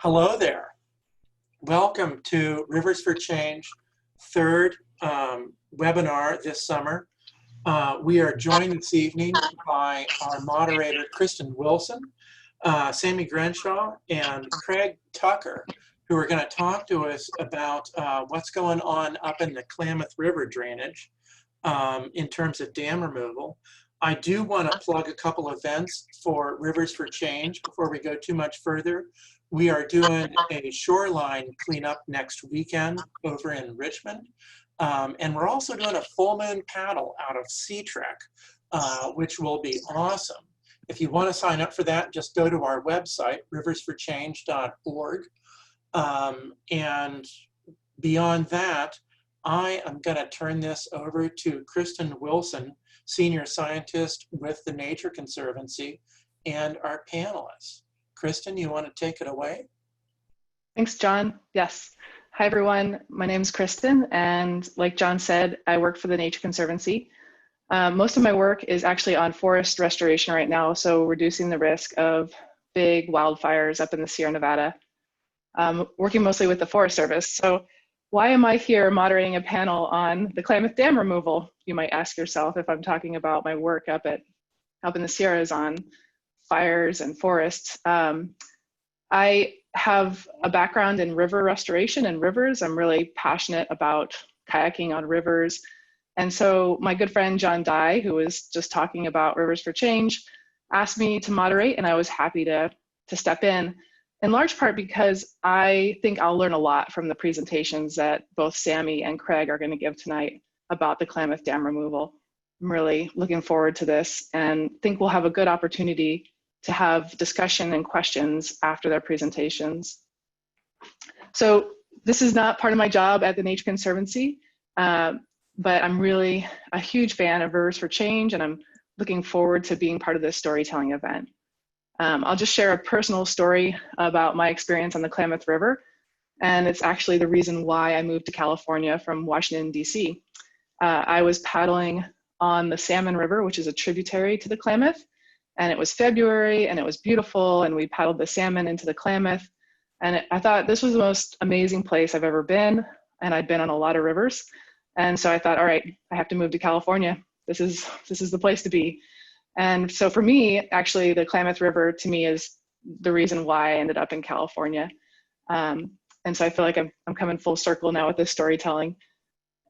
Hello there. Welcome to Rivers for Change, third webinar this summer. We are joined this evening by our moderator, Kristen Wilson, Sammy Grenshaw, and Craig Tucker, who are going to talk to us about what's going on up in the Klamath River drainage in terms of dam removal. I do want to plug a couple events for Rivers for Change before we go too much further. We are doing a shoreline cleanup next weekend over in Richmond. And we're also doing a full moon paddle out of Sea Trek, which will be awesome. If you want to sign up for that, just go to our website, riversforchange.org. And beyond that, I am going to turn this over to Kristen Wilson, Senior Scientist with the Nature Conservancy, and our panelists. Kristen, you want to take it away? Thanks, John. Yes. Hi, everyone. My name is Kristen, and like John said, I work for the Nature Conservancy. Most of my work is actually on forest restoration right now, so reducing the risk of big wildfires up in the Sierra Nevada. Working mostly with the Forest Service. So why am I here moderating a panel on the Klamath Dam removal? You might ask yourself if I'm talking about my work up in the Sierras on fires and forests. I have a background in river restoration and rivers. I'm really passionate about kayaking on rivers. And so my good friend John Dye, who was just talking about Rivers for Change, asked me to moderate, and I was happy to step in large part because I think I'll learn a lot from the presentations that both Sammy and Craig are going to give tonight about the Klamath Dam removal. I'm really looking forward to this and think we'll have a good opportunity to have discussion and questions after their presentations. So this is not part of my job at the Nature Conservancy, but I'm really a huge fan of Rivers for Change, and I'm looking forward to being part of this storytelling event. I'll just share a personal story about my experience on the Klamath River, and it's actually the reason why I moved to California from Washington, D.C. I was paddling on the Salmon River, which is a tributary to the Klamath, and it was February, and it was beautiful, and we paddled the salmon into the Klamath, and I thought this was the most amazing place I've ever been, and I'd been on a lot of rivers, and so I thought, all right, I have to move to California. This is the place to be. And so for me, actually, the Klamath River to me is the reason why I ended up in California. And so I feel like I'm coming full circle now with this storytelling.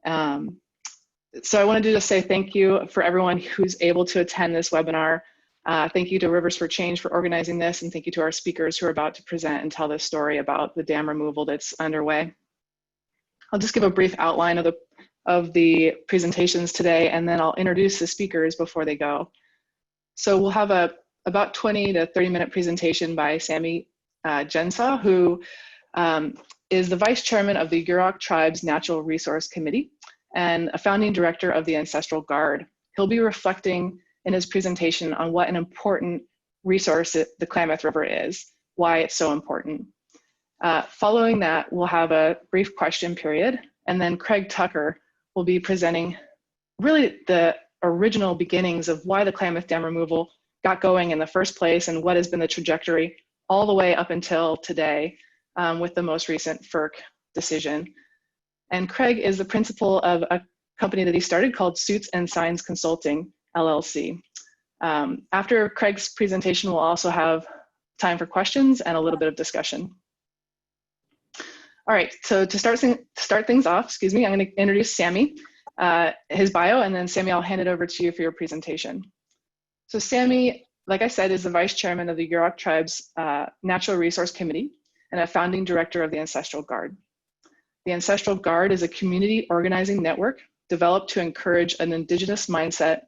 So I wanted to just say thank you for everyone who's able to attend this webinar. Thank you to Rivers for Change for organizing this, and thank you to our speakers who are about to present and tell this story about the dam removal that's underway. I'll just give a brief outline of the presentations today, and then I'll introduce the speakers before they go. So we'll have about 20 to 30-minute presentation by Sammy Grenshaw, who is the Vice Chairman of the Karuk Tribe's Natural Resource Committee and a founding director of the Ancestral Guard. He'll be reflecting in his presentation on what an important resource the Klamath River is, why it's so important. Following that, we'll have a brief question period, and then Craig Tucker will be presenting really the original beginnings of why the Klamath Dam removal got going in the first place and what has been the trajectory all the way up until today with the most recent FERC decision. And Craig is the principal of a company that he started called Suits and Signs Consulting, LLC. After Craig's presentation, we'll also have time for questions and a little bit of discussion. All right, so to start things off, I'm going to introduce Sammy, his bio, and then Sammy, I'll hand it over to you for your presentation. So Sammy, like I said, is the Vice Chairman of the Karuk Tribe's Natural Resource Committee and a founding director of the Ancestral Guard. The Ancestral Guard is a community organizing network developed to encourage an indigenous mindset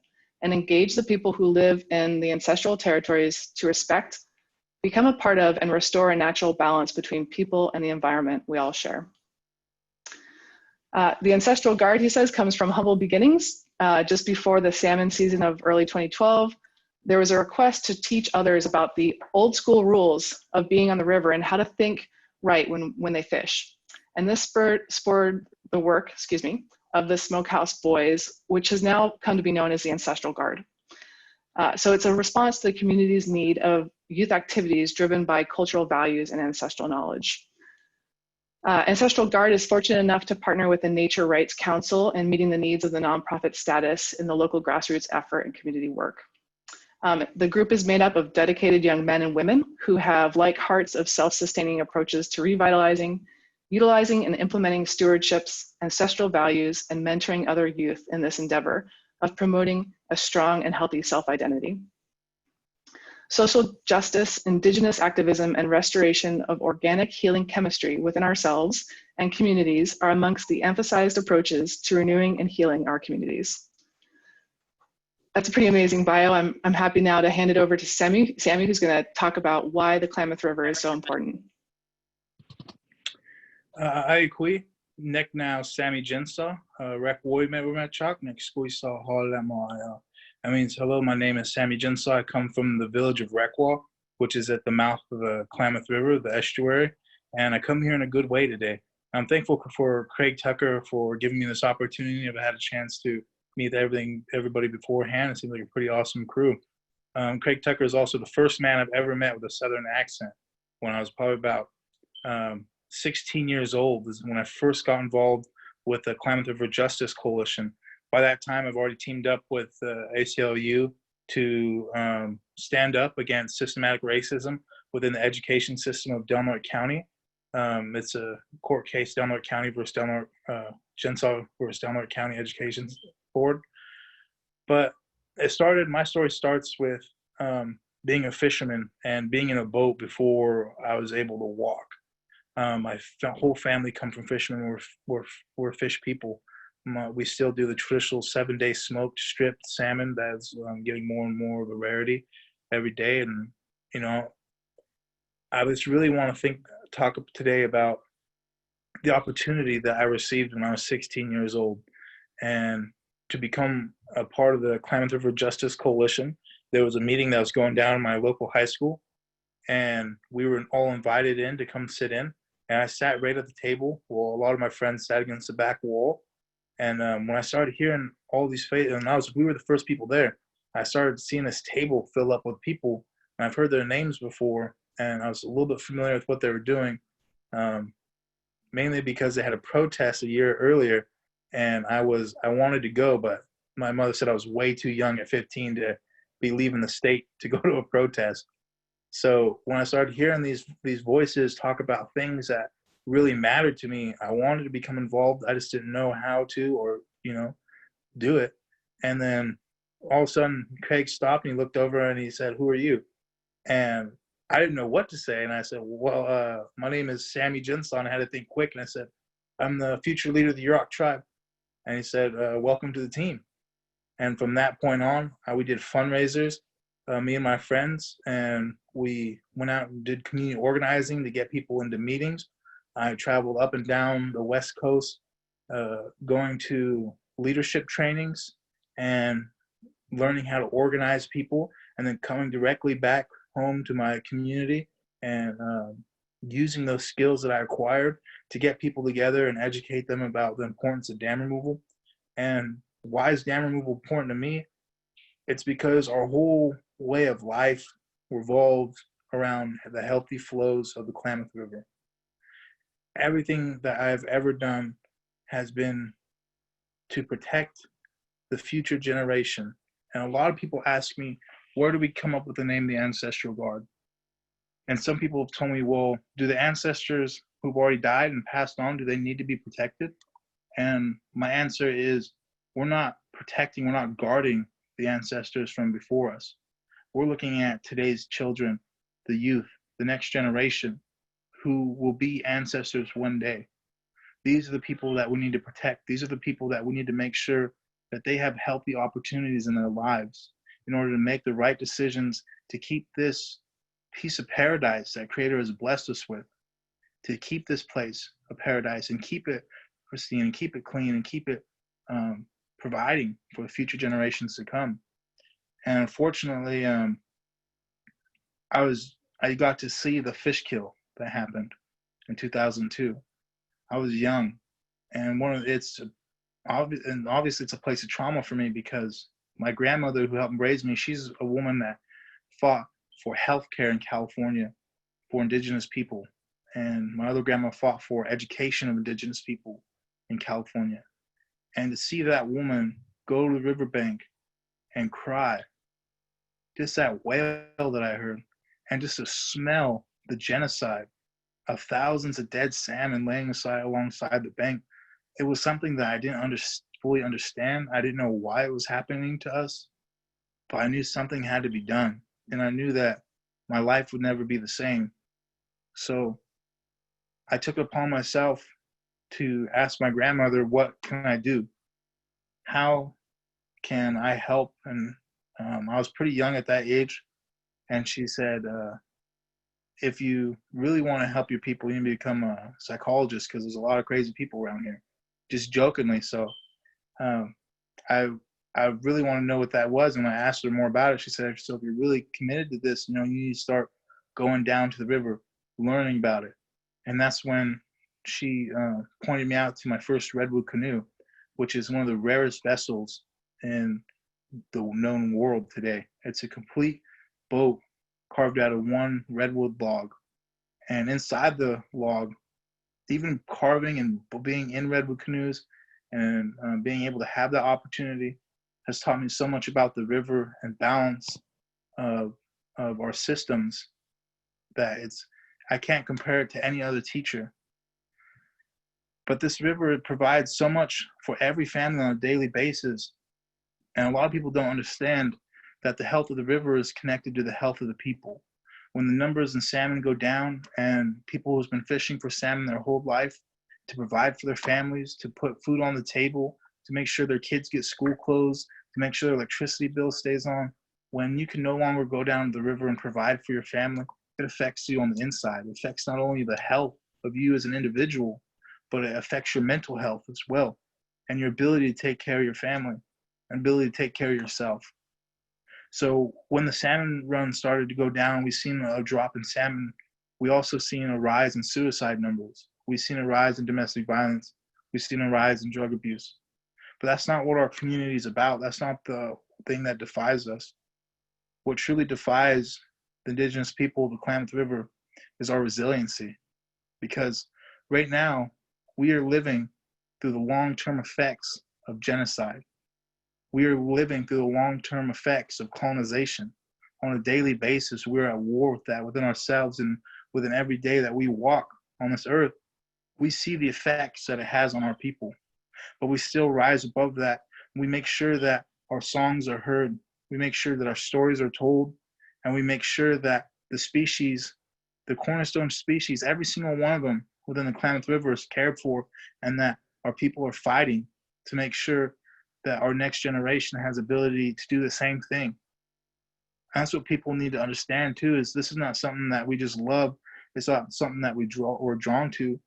and engage the people who live in the ancestral territories to respect, become a part of, and restore a natural balance between people and the environment we all share. The Ancestral Guard, he says, comes from humble beginnings. Just before the salmon season of early 2012, there was a request to teach others about the old school rules of being on the river and how to think right when they fish. And this spurred the work, of the Smokehouse Boys, which has now come to be known as the Ancestral Guard. So it's a response to the community's need of youth activities driven by cultural values and ancestral knowledge. Ancestral Guard is fortunate enough to partner with the Nature Rights Council in meeting the needs of the nonprofit status in the local grassroots effort and community work. The group is made up of dedicated young men and women who have like hearts of self-sustaining approaches to revitalizing, utilizing and implementing stewardships, ancestral values, and mentoring other youth in this endeavor of promoting a strong and healthy self-identity. Social justice, indigenous activism, and restoration of organic healing chemistry within ourselves and communities are amongst the emphasized approaches to renewing and healing our communities. That's a pretty amazing bio. I'm happy now to hand it over to Sammy, who's going to talk about why the Klamath River is so important. Ai kui, nek now Sammy Jinsa, rek woi me chak, nek skui sa hall. That means, hello, my name is Sammy Jinsa. I come from the village of Rekwa, which is at the mouth of the Klamath River, the estuary, and I come here in a good way today. I'm thankful for Craig Tucker for giving me this opportunity. I've had a chance to meet everybody beforehand. It seems like a pretty awesome crew. Craig Tucker is also the first man I've ever met with a Southern accent. When I was probably about 16 years old is when I first got involved with the Klamath River Justice Coalition. By that time, I've already teamed up with ACLU to stand up against systematic racism within the education system of Del Norte County. It's a court case, Del Norte County versus Del Norte, Genshaw versus Del Norte County Education Board. But my story starts with being a fisherman and being in a boat before I was able to walk. My whole family come from fishermen. We're fish people. We still do the traditional 7-day smoked stripped salmon that's getting more and more of a rarity every day. And, you know, I just really want to talk today about the opportunity that I received when I was 16 years old and to become a part of the Klamath River Justice Coalition. There was a meeting that was going down in my local high school, and we were all invited in to come sit in. And I sat right at the table. Well, a lot of my friends sat against the back wall. And when I started hearing all these faces, and we were the first people there, I started seeing this table fill up with people. And I've heard their names before, and I was a little bit familiar with what they were doing, mainly because they had a protest a year earlier, and I wanted to go, but my mother said I was way too young at 15 to be leaving the state to go to a protest. So when I started hearing these voices talk about things that really mattered to me, I wanted to become involved. I just didn't know how to or, do it. And then all of a sudden, Craig stopped and he looked over and he said, "Who are you?" And I didn't know what to say. And I said, "Well, my name is Sammy Jinson." I had to think quick. And I said, "I'm the future leader of the Karuk Tribe." And he said, "Welcome to the team." And from that point on, we did fundraisers, me and my friends, and we went out and did community organizing to get people into meetings. I traveled up and down the West Coast, going to leadership trainings and learning how to organize people, and then coming directly back home to my community and using those skills that I acquired to get people together and educate them about the importance of dam removal. And why is dam removal important to me? It's because our whole way of life revolves around the healthy flows of the Klamath River. Everything that I've ever done has been to protect the future generation. And a lot of people ask me, where do we come up with the name the Ancestral Guard? And some people have told me, well, do the ancestors who've already died and passed on, do they need to be protected? And my answer is, we're not protecting, we're not guarding the ancestors from before us. We're looking at today's children, the youth, the next generation, who will be ancestors one day. These are the people that we need to protect. These are the people that we need to make sure that they have healthy opportunities in their lives in order to make the right decisions to keep this piece of paradise that Creator has blessed us with, to keep this place a paradise and keep it pristine and keep it clean and keep it providing for future generations to come. And unfortunately, I got to see the fish kill that happened in 2002. I was young, and obviously it's a place of trauma for me because my grandmother who helped raise me, she's a woman that fought for healthcare in California for indigenous people. And my other grandma fought for education of indigenous people in California. And to see that woman go to the riverbank and cry, just that wail that I heard, and just to smell the genocide of thousands of dead salmon laying alongside the bank, it was something that I didn't fully understand. I didn't know why it was happening to us, but I knew something had to be done. And I knew that my life would never be the same. So I took it upon myself to ask my grandmother, what can I do? How can I help? And I was pretty young at that age. And she said, if you really want to help your people, you need to become a psychologist because there's a lot of crazy people around here. Just jokingly. So I really want to know what that was. And when I asked her more about it, she said, so if you're really committed to this, you need to start going down to the river, learning about it. And that's when she pointed me out to my first redwood canoe, which is one of the rarest vessels in the known world today. It's a complete boat carved out of one redwood log. And inside the log, even carving and being in redwood canoes and being able to have that opportunity has taught me so much about the river and balance of our systems that I can't compare it to any other teacher. But this river provides so much for every family on a daily basis. And a lot of people don't understand that the health of the river is connected to the health of the people. When the numbers in salmon go down and people who've been fishing for salmon their whole life to provide for their families, to put food on the table, to make sure their kids get school clothes, to make sure their electricity bill stays on, when you can no longer go down to the river and provide for your family, it affects you on the inside. It affects not only the health of you as an individual, but it affects your mental health as well, and your ability to take care of your family, and ability to take care of yourself. So when the salmon run started to go down, we've seen a drop in salmon. We also seen a rise in suicide numbers. We've seen a rise in domestic violence. We've seen a rise in drug abuse. But that's not what our community is about. That's not the thing that defies us. What truly defies the indigenous people of the Klamath River is our resiliency. Because right now, we are living through the long-term effects of genocide. We are living through the long-term effects of colonization. On a daily basis, we're at war with that within ourselves, and within every day that we walk on this earth, we see the effects that it has on our people. But we still rise above that. We make sure that our songs are heard. We make sure that our stories are told, and we make sure that the species, the cornerstone species, every single one of them within the Klamath River is cared for, and that our people are fighting to make sure that our next generation has ability to do the same thing. That's what people need to understand too, is this is not something that we just love. It's not something that we're drawn to.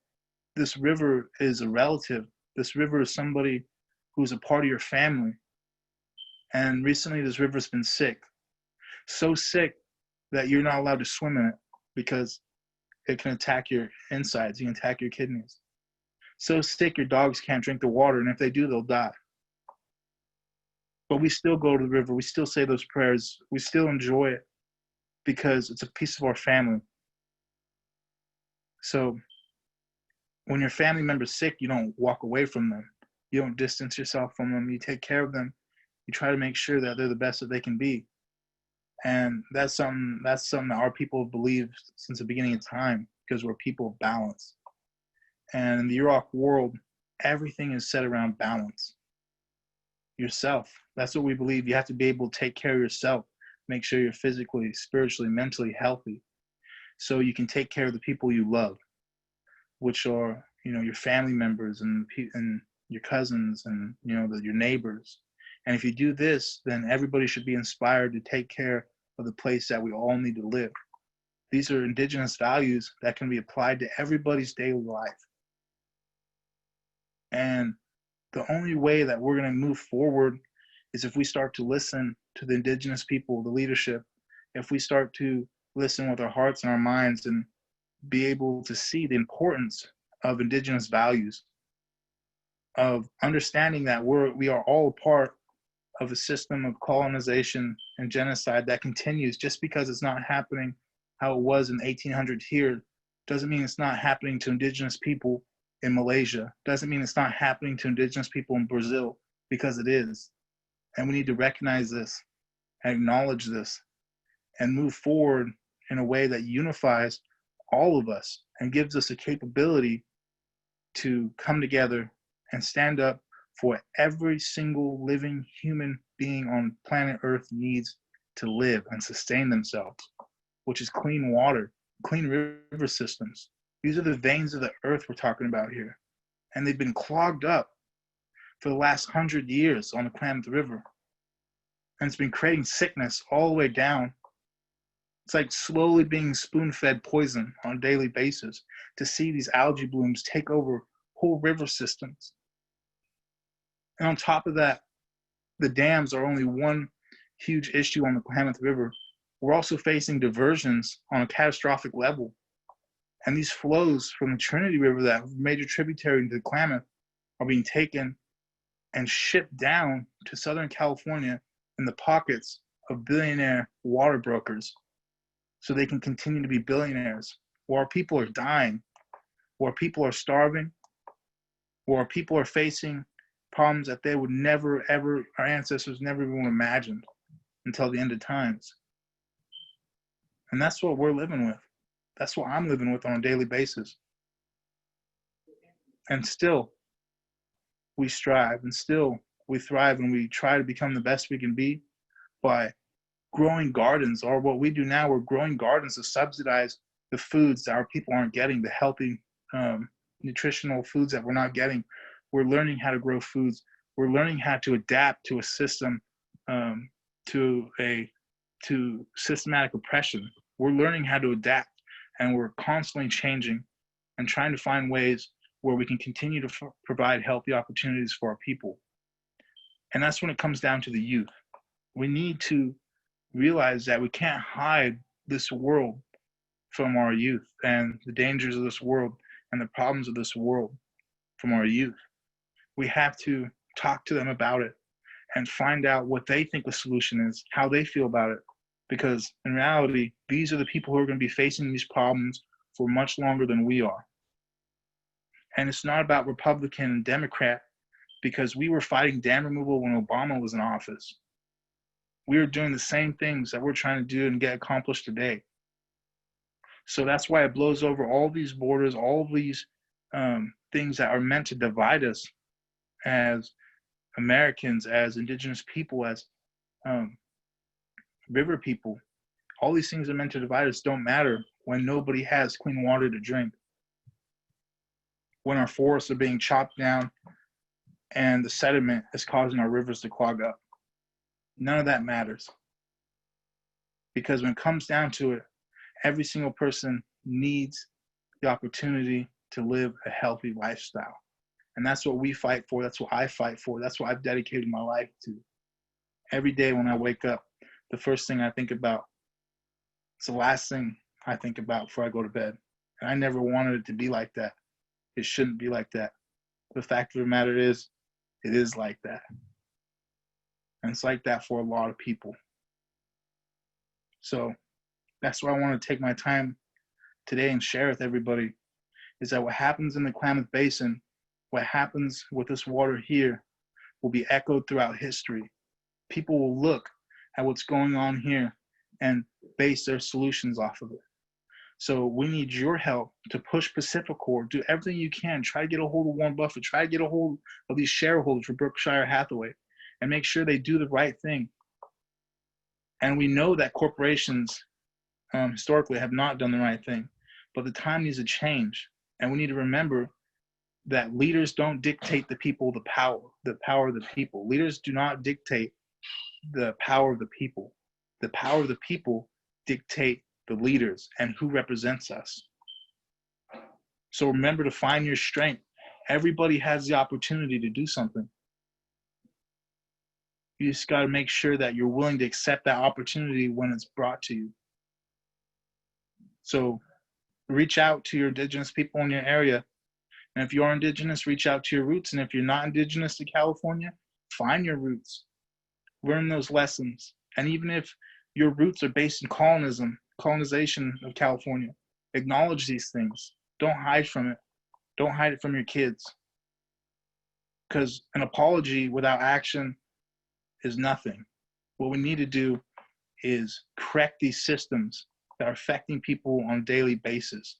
This river is a relative. This river is somebody who's a part of your family. And recently this river's been sick. So sick that you're not allowed to swim in it because it can attack your insides. It can attack your kidneys. So sick your dogs can't drink the water, and if they do, they'll die. But we still go to the river. We still say those prayers. We still enjoy it because it's a piece of our family. So when your family member's sick, you don't walk away from them. You don't distance yourself from them. You take care of them. You try to make sure that they're the best that they can be. And that's something that our people have believed since the beginning of time, because we're people of balance. And in the Yurok world, everything is set around balance. Yourself. That's what we believe. You have to be able to take care of yourself, make sure you're physically, spiritually, mentally healthy, so you can take care of the people you love, which are, your family members and your cousins and, your neighbors. And if you do this, then everybody should be inspired to take care of the place that we all need to live. These are indigenous values that can be applied to everybody's daily life. And the only way that we're going to move forward is if we start to listen to the indigenous people, the leadership, if we start to listen with our hearts and our minds and be able to see the importance of indigenous values, of understanding that we are all a part of a system of colonization and genocide that continues. Just because it's not happening how it was in the 1800s here doesn't mean it's not happening to indigenous people in Malaysia. Doesn't mean it's not happening to indigenous people in Brazil, because it is. And we need to recognize this, acknowledge this, and move forward in a way that unifies all of us and gives us a capability to come together and stand up for what every single living human being on planet Earth needs to live and sustain themselves, which is clean water, clean river systems. These are the veins of the earth we're talking about here. And they've been clogged up for the last 100 years on the Klamath River. And it's been creating sickness all the way down. It's like slowly being spoon-fed poison on a daily basis to see these algae blooms take over whole river systems. And on top of that, the dams are only one huge issue on the Klamath River. We're also facing diversions on a catastrophic level. And these flows from the Trinity River, that major tributary to the Klamath, are being taken and shipped down to Southern California in the pockets of billionaire water brokers so they can continue to be billionaires, where our people are dying, where people are starving, where people are facing problems that they would never, ever, our ancestors never even imagined until the end of times. And that's what we're living with. That's what I'm living with on a daily basis. And still, we strive, and still we thrive, and we try to become the best we can be by growing gardens, or what we do now, we're growing gardens to subsidize the foods that our people aren't getting, the healthy, nutritional foods that we're not getting. We're learning how to grow foods. We're learning how to adapt to a system, to systematic oppression. We're learning how to adapt, and we're constantly changing and trying to find ways where we can continue to provide healthy opportunities for our people. And that's when it comes down to the youth. We need to realize that we can't hide this world from our youth, and the dangers of this world and the problems of this world from our youth. We have to talk to them about it and find out what they think the solution is, how they feel about it. Because in reality, these are the people who are going to be facing these problems for much longer than we are. And it's not about Republican and Democrat, because we were fighting dam removal when Obama was in office. We are doing the same things that we're trying to do and get accomplished today. So that's why it blows over all these borders, all these things that are meant to divide us as Americans, as indigenous people, as river people. All these things are meant to divide us don't matter when nobody has clean water to drink, when our forests are being chopped down and the sediment is causing our rivers to clog up. None of that matters. Because when it comes down to it, every single person needs the opportunity to live a healthy lifestyle. And that's what we fight for. That's what I fight for. That's what I've dedicated my life to. Every day when I wake up, the first thing I think about, it's the last thing I think about before I go to bed. And I never wanted it to be like that. It shouldn't be like that. The fact of the matter is, it is like that. And it's like that for a lot of people. So that's why I want to take my time today and share with everybody, is that what happens in the Klamath Basin, what happens with this water here, will be echoed throughout history. People will look at what's going on here and base their solutions off of it. So we need your help to push Pacificorp. Do everything you can. Try to get a hold of Warren Buffett. Try to get a hold of these shareholders for Berkshire Hathaway and make sure they do the right thing. And we know that corporations historically have not done the right thing, but the time needs to change. And we need to remember that leaders don't dictate the people the power of the people. Leaders do not dictate the power of the people. The power of the people dictate the leaders and who represents us. So remember to find your strength. Everybody has the opportunity to do something. You just got to make sure that you're willing to accept that opportunity when it's brought to you. So reach out to your indigenous people in your area. And if you are indigenous, reach out to your roots. And if you're not indigenous to California, find your roots. learn those lessons. And even if your roots are based in colonization of California, acknowledge these things. Don't hide from it. Don't hide it from your kids. Because an apology without action is nothing. What we need to do is correct these systems that are affecting people on a daily basis.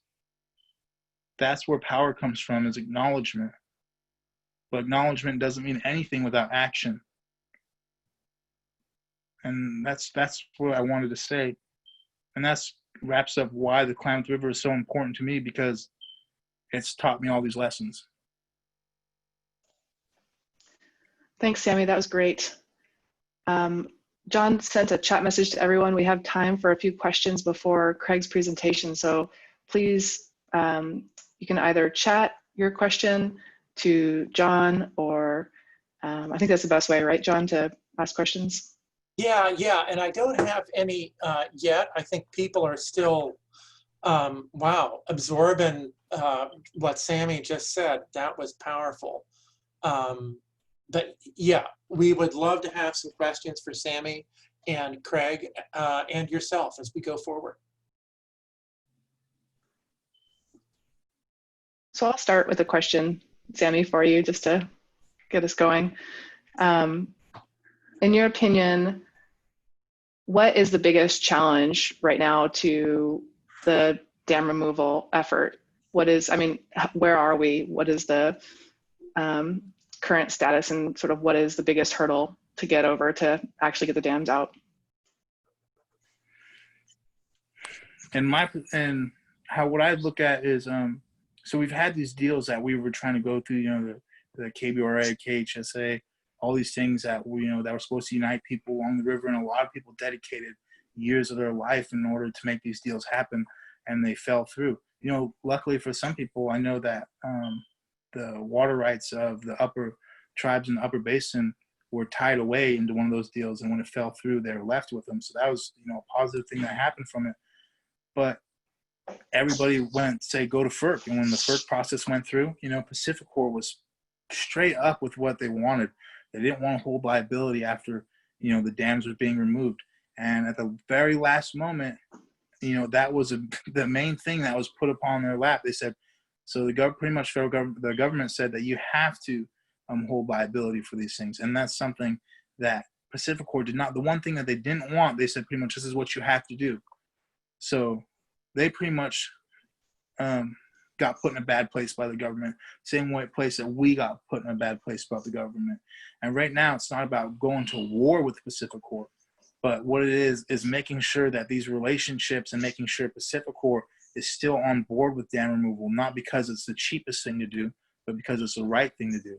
That's where power comes from, is acknowledgement. But acknowledgement doesn't mean anything without action. And that's what I wanted to say. And that's wraps up why the Klamath River is so important to me, because it's taught me all these lessons. Thanks, Sammy. That was great. John sent a chat message to everyone. We have time for a few questions before Craig's presentation. So please, you can either chat your question to John, or I think that's the best way, right, John, to ask questions? Yeah, and I don't have any yet. I think people are still, wow, absorbing what Sammy just said. That was powerful. But yeah, we would love to have some questions for Sammy and Craig and yourself as we go forward. So I'll start with a question, Sammy, for you, just to get us going. In your opinion, what is the biggest challenge right now to the dam removal effort? What is, I mean, where are we? What is the current status, and sort of what is the biggest hurdle to get over to actually get the dams out? And what I look at is, so we've had these deals that we were trying to go through, you know, the KBRA, KHSA, all these things that that were supposed to unite people along the river, and a lot of people dedicated years of their life in order to make these deals happen, and they fell through. You know, luckily for some people, I know that the water rights of the upper tribes in the upper basin were tied away into one of those deals, and when it fell through, they were left with them. So that was, a positive thing that happened from it. But everybody went, go to FERC, and when the FERC process went through, Pacificor was straight up with what they wanted. They didn't want to hold liability after, the dams were being removed. And at the very last moment, that was the main thing that was put upon their lap. They said, so the government said that you have to hold liability for these things. And that's something that Pacificor did not. The one thing that they didn't want, they said pretty much, this is what you have to do. So they pretty much got put in a bad place by the government, same place that we got put in a bad place by the government. And right now, it's not about going to war with Pacificor, but what it is making sure that these relationships and making sure Pacificor is still on board with dam removal, not because it's the cheapest thing to do, but because it's the right thing to do.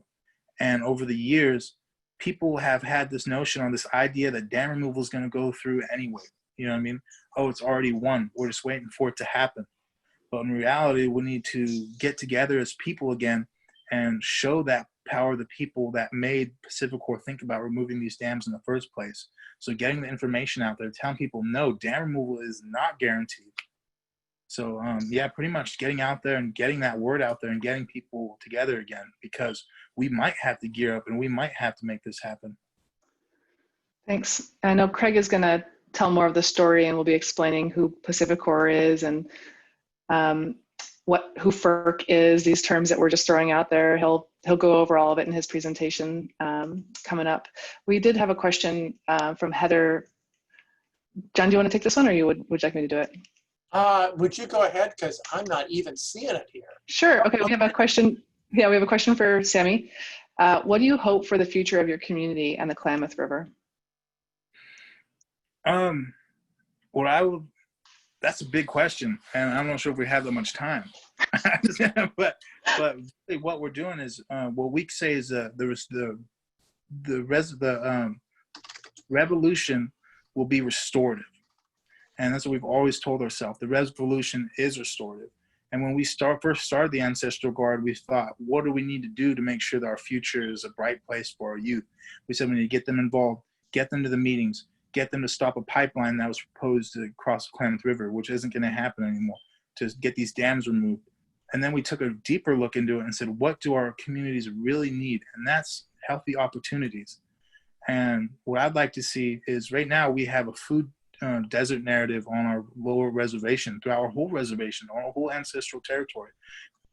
And over the years, people have had this notion or this idea that dam removal is going to go through anyway. You know what I mean? Oh, it's already won. We're just waiting for it to happen. But in reality, we need to get together as people again and show that power of the people that made Pacificor think about removing these dams in the first place. So getting the information out there, telling people, no, dam removal is not guaranteed. So yeah, pretty much getting out there and getting that word out there and getting people together again, because we might have to gear up and we might have to make this happen. Thanks. I know Craig is going to tell more of the story, and we'll be explaining who Pacificor is and who FERC is, these terms that we're just throwing out there. He'll go over all of it in his presentation coming up. We did have a question from Heather. John, do you want to take this one, or would you like me to do it? Would you go ahead, because I'm not even seeing it here. Sure. Okay, we have a question. Yeah, we have a question for Sammy. What do you hope for the future of your community and the Klamath River? That's a big question, and I'm not sure if we have that much time. but what we're doing is what we say is the revolution will be restorative, and that's what we've always told ourselves. The revolution is restorative. And when we first started the Ancestral Guard, we thought, what do we need to do to make sure that our future is a bright place for our youth? We said we need to get them involved, get them to the meetings, get them to stop a pipeline that was proposed to cross the Klamath River, which isn't going to happen anymore, to get these dams removed. And then we took a deeper look into it and said, what do our communities really need? And that's healthy opportunities. And what I'd like to see is right now we have a food desert narrative on our lower reservation, throughout our whole reservation, on our whole ancestral territory,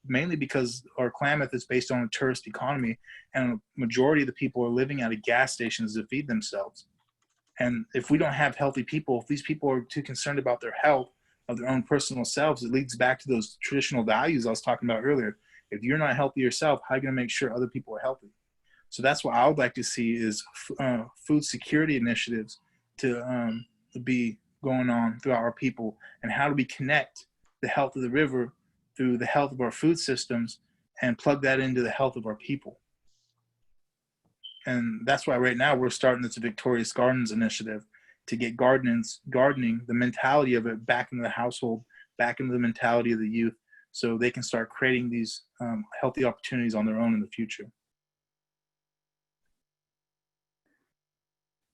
mainly because our Klamath is based on a tourist economy, and a majority of the people are living out of gas stations to feed themselves. And if we don't have healthy people, if these people are too concerned about their health of their own personal selves, it leads back to those traditional values I was talking about earlier. If you're not healthy yourself, how are you going to make sure other people are healthy? So that's what I would like to see is food security initiatives to be going on throughout our people, and how do we connect the health of the river through the health of our food systems and plug that into the health of our people. And that's why right now we're starting this Victorious Gardens initiative to get gardening, the mentality of it back into the household, back into the mentality of the youth, so they can start creating these healthy opportunities on their own in the future.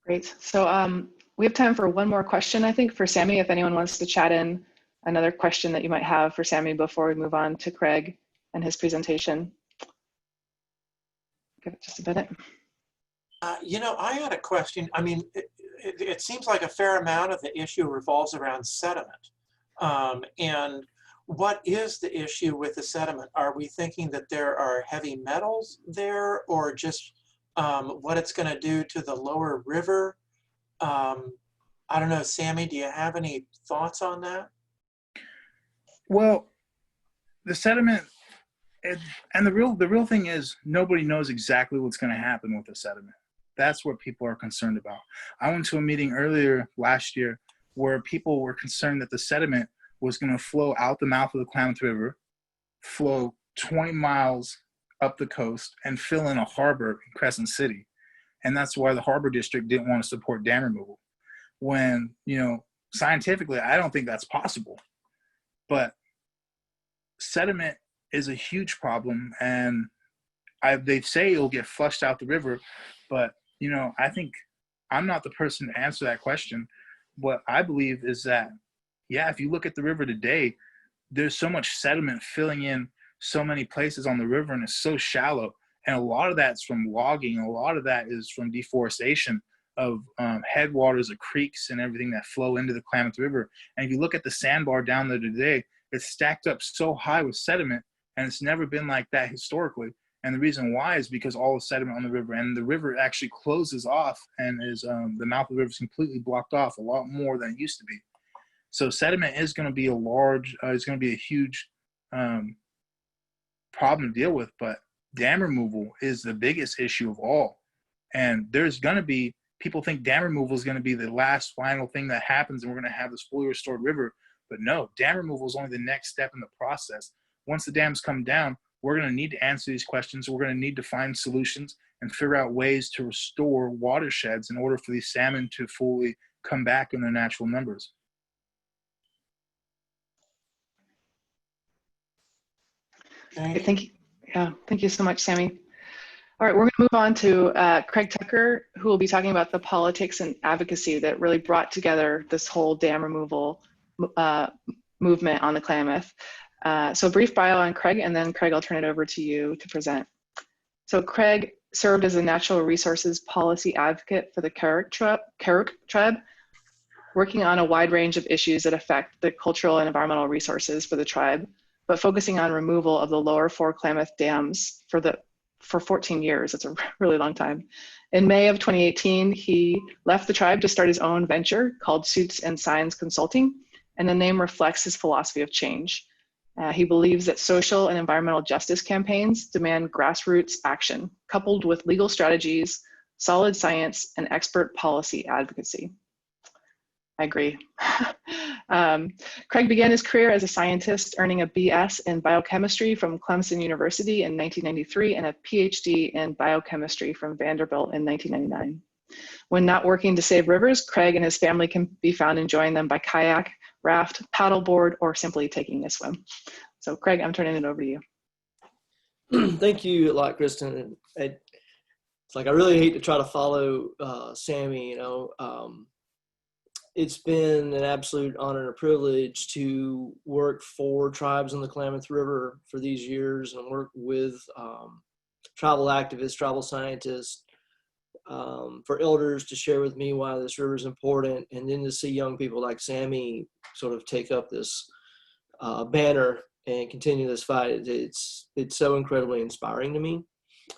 Great. So we have time for one more question, I think, for Sammy, if anyone wants to chat in another question that you might have for Sammy before we move on to Craig and his presentation. Give it just a minute. You know, I had a question. I mean, it seems like a fair amount of the issue revolves around sediment. And what is the issue with the sediment? Are we thinking that there are heavy metals there, or just what it's going to do to the lower river? I don't know, Sammy, do you have any thoughts on that? Well, the sediment, and the real thing is nobody knows exactly what's going to happen with the sediment. That's what people are concerned about. I went to a meeting earlier last year where people were concerned that the sediment was going to flow out the mouth of the Klamath River, flow 20 miles up the coast, and fill in a harbor in Crescent City. And that's why the harbor district didn't want to support dam removal. When, you know, scientifically, I don't think that's possible. But sediment is a huge problem, and they say it'll get flushed out the river, but you know, I think I'm not the person to answer that question. What I believe is that, yeah, if you look at the river today, there's so much sediment filling in so many places on the river, and it's so shallow. And a lot of that's from logging. A lot of that is from deforestation of headwaters of creeks and everything that flow into the Klamath River. And if you look at the sandbar down there today, it's stacked up so high with sediment, and it's never been like that historically. And the reason why is because all the sediment on the river, and the river actually closes off, and is the mouth of the river is completely blocked off a lot more than it used to be. So sediment is going to be a huge problem to deal with. But dam removal is the biggest issue of all. And there's going to be, people think dam removal is going to be the last final thing that happens, and we're going to have this fully restored river. But no, dam removal is only the next step in the process. Once the dams come down, we're going to need to answer these questions. We're going to need to find solutions and figure out ways to restore watersheds in order for these salmon to fully come back in their natural numbers. Thank you. Yeah, thank you so much, Sammy. All right, we're going to move on to Craig Tucker, who will be talking about the politics and advocacy that really brought together this whole dam removal movement on the Klamath. So a brief bio on Craig, and then Craig, I'll turn it over to you to present. So Craig served as a natural resources policy advocate for the Karuk Tribe, working on a wide range of issues that affect the cultural and environmental resources for the tribe, but focusing on removal of the lower 4 Klamath dams for 14 years. That's a really long time. In May of 2018, he left the tribe to start his own venture called Suits and Signs Consulting, and the name reflects his philosophy of change. He believes that social and environmental justice campaigns demand grassroots action, coupled with legal strategies, solid science, and expert policy advocacy. I agree. Craig began his career as a scientist, earning a BS in biochemistry from Clemson University in 1993 and a PhD in biochemistry from Vanderbilt in 1999. When not working to save rivers, Craig and his family can be found enjoying them by kayak, raft, paddleboard, or simply taking a swim. So Craig, I'm turning it over to you. Thank you a lot, Kristen. It's like, I really hate to try to follow Sammy, you know. It's been an absolute honor and a privilege to work for tribes on the Klamath River for these years, and work with tribal activists, tribal scientists, for elders to share with me why this river is important, and then to see young people like Sammy sort of take up this banner and continue this fight. It's so incredibly inspiring to me.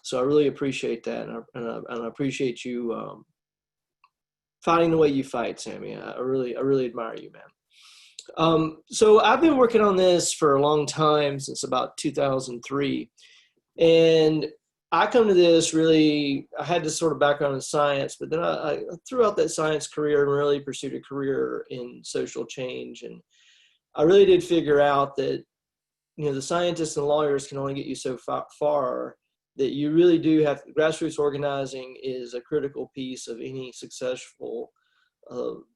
So I really appreciate that, and I appreciate you fighting the way you fight, Sammy. I really admire you, man. So I've been working on this for a long time, since about 2003, and I come to this really, I had this sort of background in science, but then I threw out that science career and really pursued a career in social change. And I really did figure out that, the scientists and lawyers can only get you so far, that you really do have, grassroots organizing is a critical piece of any successful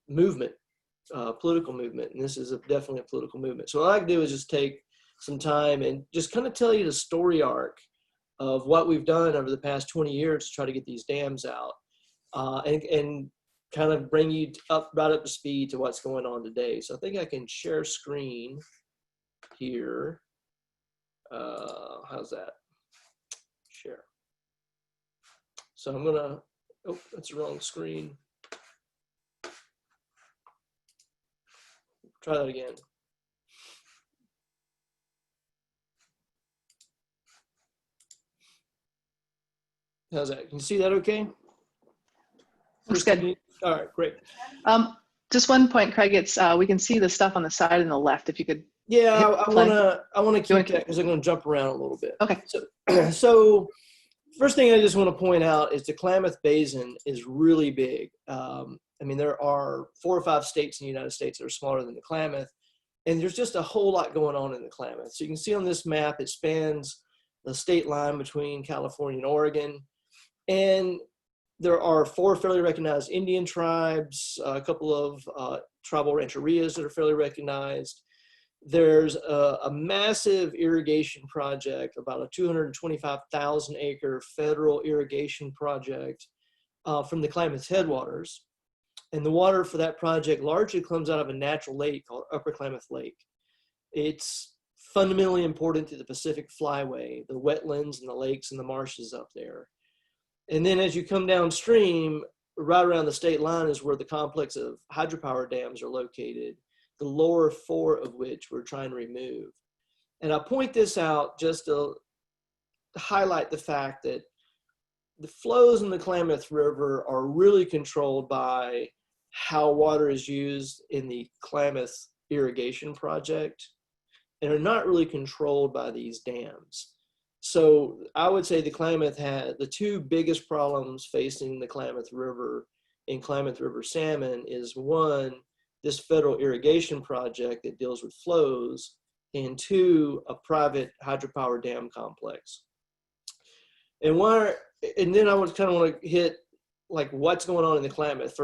movement, political movement. And this is definitely a political movement. So what I like to do is just take some time and just kind of tell you the story arc of what we've done over the past 20 years to try to get these dams out, and kind of bring you right up to speed to what's going on today. So I think I can share screen here. How's that? Share. So I'm gonna, oh, that's the wrong screen. Try that again. How's that? Can you see that okay? Looks good. All right, great. Just one point, Craig, it's we can see the stuff on the side and the left, if you could. Yeah, I wanna keep that because I'm gonna jump around a little bit. Okay. So first thing I just want to point out is the Klamath Basin is really big. I mean, there are 4 or 5 states in the United States that are smaller than the Klamath, and there's just a whole lot going on in the Klamath. So you can see on this map, it spans the state line between California and Oregon. And there are 4 fairly recognized Indian tribes, a couple of tribal rancherias that are fairly recognized. There's a massive irrigation project, about a 225,000 acre federal irrigation project from the Klamath headwaters. And the water for that project largely comes out of a natural lake called Upper Klamath Lake. It's fundamentally important to the Pacific Flyway, the wetlands and the lakes and the marshes up there. And then as you come downstream, right around the state line is where the complex of hydropower dams are located, the lower 4 of which we're trying to remove. And I point this out just to highlight the fact that the flows in the Klamath River are really controlled by how water is used in the Klamath irrigation project, and are not really controlled by these dams. So I would say the Klamath had the 2 biggest problems facing the Klamath River in Klamath River salmon is 1, this federal irrigation project that deals with flows, and 2, a private hydropower dam complex. And then I would kind of want to hit like what's going on in the Klamath.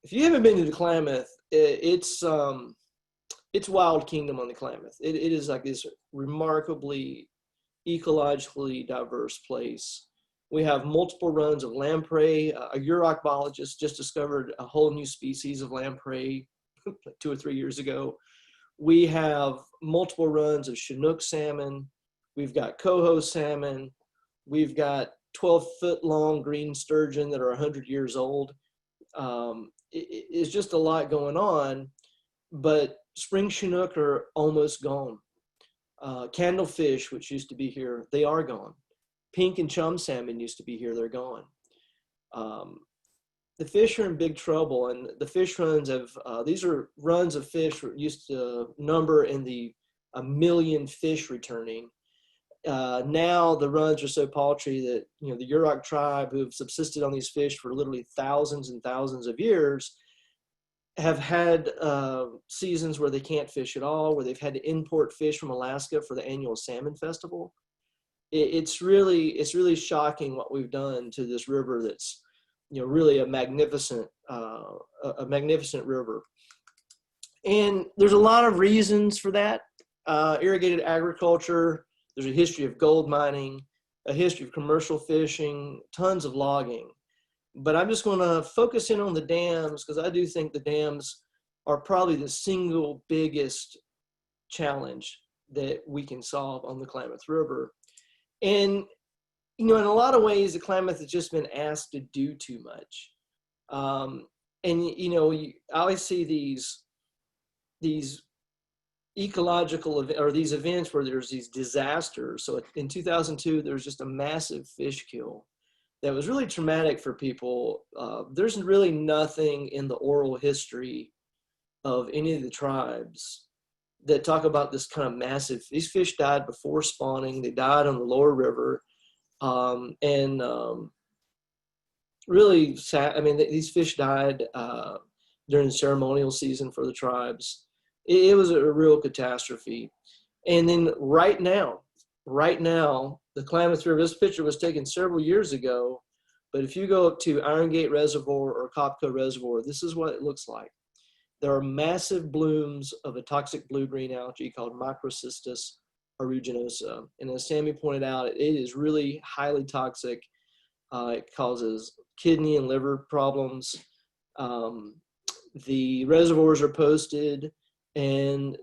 If you haven't been to the Klamath, it's wild kingdom on the Klamath. It is like this remarkably ecologically diverse place. We have multiple runs of lamprey. A urochbologist just discovered a whole new species of lamprey 2 or 3 years ago. We have multiple runs of Chinook salmon. We've got coho salmon. We've got 12-foot long green sturgeon that are 100 years old. It's just a lot going on, but spring Chinook are almost gone. Candlefish, which used to be here, they are gone. Pink and chum salmon used to be here, they're gone. The fish are in big trouble, and the fish runs these are runs of fish that used to number in the 1 million fish returning. Now the runs are so paltry that, the Karuk Tribe, who have subsisted on these fish for literally thousands and thousands of years, have had seasons where they can't fish at all, where they've had to import fish from Alaska for the annual salmon festival. It's really shocking what we've done to this river that's, really a magnificent river. And there's a lot of reasons for that. Irrigated agriculture, there's a history of gold mining, a history of commercial fishing, tons of logging. But I'm just going to focus in on the dams because I do think the dams are probably the single biggest challenge that we can solve on the Klamath River. And in a lot of ways, the Klamath has just been asked to do too much. And, I always see these ecological or these events where there's these disasters. So in 2002, there was just a massive fish kill that was really traumatic for people. There's really nothing in the oral history of any of the tribes that talk about this kind of massive, these fish died before spawning. They died on the lower river. Really sad. I mean, these fish died during the ceremonial season for the tribes. It was a real catastrophe. And then right now, the Klamath River, this picture was taken several years ago, but if you go up to Iron Gate Reservoir or Copco Reservoir, this is what it looks like. There are massive blooms of a toxic blue-green algae called Microcystis aeruginosa. And as Sammy pointed out, it is really highly toxic. It causes kidney and liver problems. The reservoirs are posted, and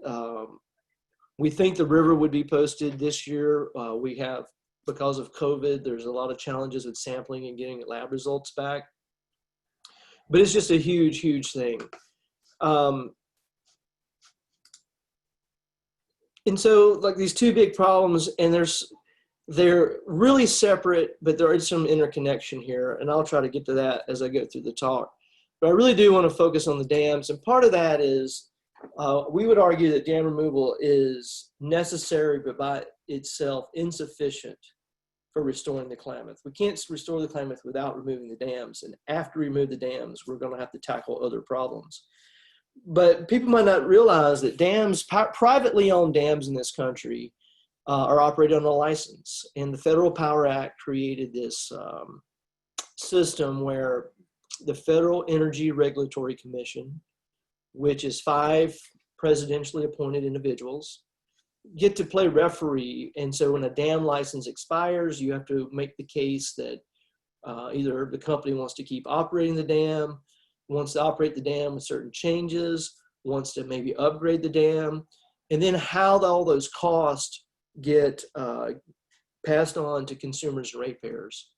we think the river would be posted this year. We have, because of COVID, there's a lot of challenges with sampling and getting lab results back. But it's just a huge, huge thing. And so, like, these two big problems, and they're really separate, but there is some interconnection here, and I'll try to get to that as I go through the talk. But I really do want to focus on the dams, and part of that is we would argue that dam removal is necessary, but by itself insufficient for restoring the Klamath. We can't restore the Klamath without removing the dams, and after we remove the dams, we're going to have to tackle other problems. But people might not realize that dams, privately owned dams in this country, are operated on a license. And the Federal Power Act created this system where the Federal Energy Regulatory Commission, which is 5 presidentially appointed individuals, get to play referee. And so when a dam license expires, you have to make the case that either the company wants to keep operating the dam, wants to operate the dam with certain changes, wants to maybe upgrade the dam, and then how all those costs get passed on to consumers and ratepayers.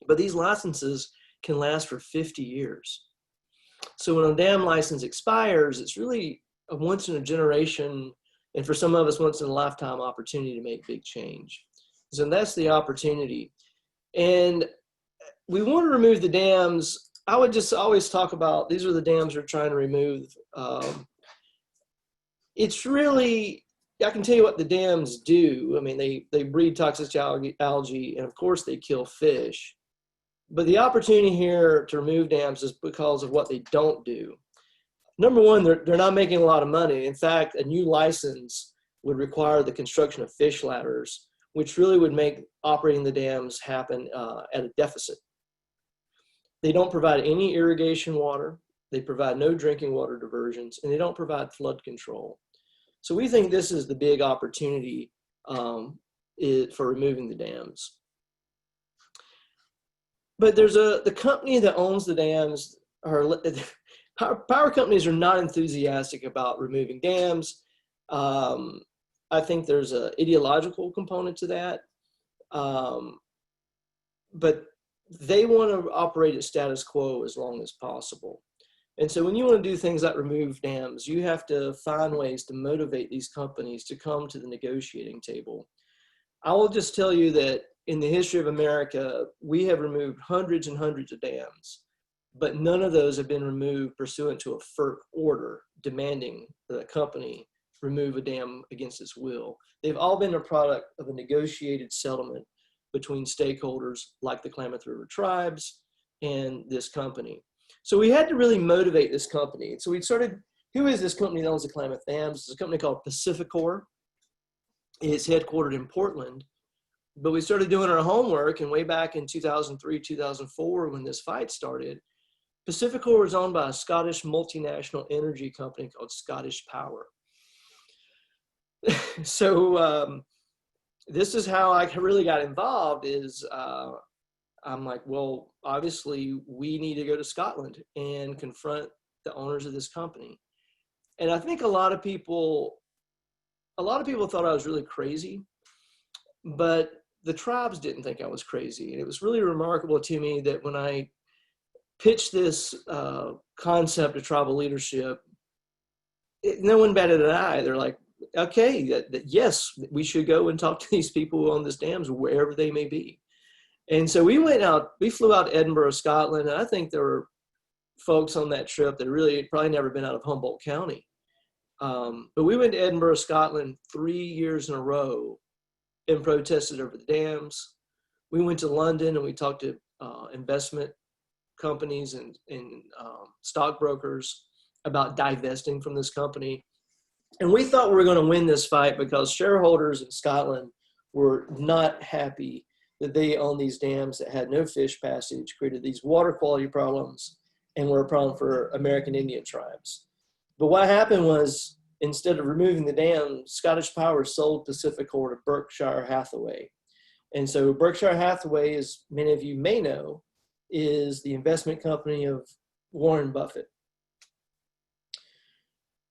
But these licenses can last for 50 years. So when a dam license expires, it's really a once in a generation, and for some of us, once in a lifetime opportunity to make big change. So that's the opportunity. And we want to remove the dams. I would just always talk about, these are the dams we're trying to remove. It's really, I can tell you what the dams do. I mean, they breed toxic algae, and of course they kill fish. But the opportunity here to remove dams is because of what they don't do. Number one, they're not making a lot of money. In fact, a new license would require the construction of fish ladders, which really would make operating the dams happen at a deficit. They don't provide any irrigation water. They provide no drinking water diversions, and they don't provide flood control. So we think this is the big opportunity for removing the dams. But there's the company that owns the dams, power companies are not enthusiastic about removing dams. I think there's an ideological component to that. But they want to operate at status quo as long as possible. And so when you want to do things like remove dams, you have to find ways to motivate these companies to come to the negotiating table. I will just tell you that in the history of America, we have removed hundreds and hundreds of dams, but none of those have been removed pursuant to a FERC order demanding that a company remove a dam against its will. They've all been a product of a negotiated settlement between stakeholders like the Klamath River tribes and this company. So we had to really motivate this company. So we started, who is this company that owns the Klamath Dams? It's a company called Pacificor. It's headquartered in Portland. But we started doing our homework, and way back in 2003, 2004, when this fight started, Pacificor was owned by a Scottish multinational energy company called Scottish Power. So this is how I really got involved is I'm like, well, obviously we need to go to Scotland and confront the owners of this company. And I think a lot of people thought I was really crazy, but the tribes didn't think I was crazy. And it was really remarkable to me that when I pitched this concept of tribal leadership, no one batted an eye. They're like, okay, yes, we should go and talk to these people on this dams, wherever they may be. And so we flew out to Edinburgh, Scotland, and I think there were folks on that trip that really had probably never been out of Humboldt County. But we went to Edinburgh, Scotland 3 years in a row and protested over the dams. We went to London and we talked to investment companies and stockbrokers about divesting from this company. And we thought we were going to win this fight because shareholders in Scotland were not happy that they owned these dams that had no fish passage, created these water quality problems, and were a problem for American Indian tribes. But what happened was, instead of removing the dam, Scottish Power sold Pacificor to Berkshire Hathaway. And so Berkshire Hathaway, as many of you may know, is the investment company of Warren Buffett.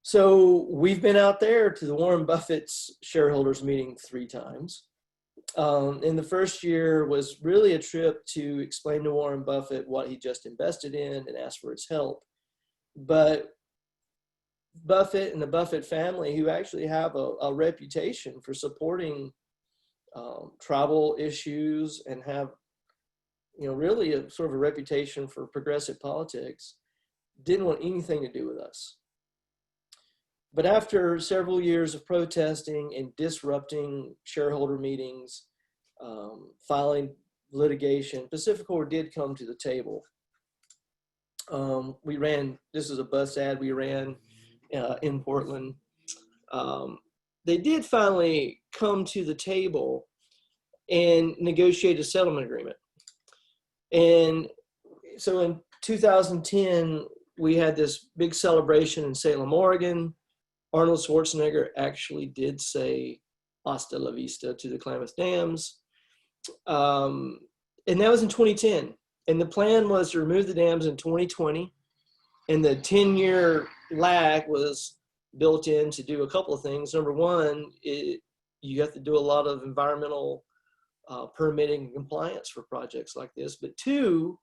So we've been out there to the Warren Buffett's shareholders meeting 3 times. And the first year was really a trip to explain to Warren Buffett what he just invested in and ask for his help. But Buffett and the Buffett family, who actually have a reputation for supporting tribal issues and have, really a sort of a reputation for progressive politics, didn't want anything to do with us. But after several years of protesting and disrupting shareholder meetings, filing litigation, Pacificor did come to the table. This is a bus ad we ran in Portland. They did finally come to the table and negotiate a settlement agreement. And so in 2010, we had this big celebration in Salem, Oregon. Arnold Schwarzenegger actually did say hasta la vista to the Klamath Dams. And that was in 2010. And the plan was to remove the dams in 2020. And the 10-year lag was built in to do a couple of things. Number one, you have to do a lot of environmental permitting and compliance for projects like this. But 2,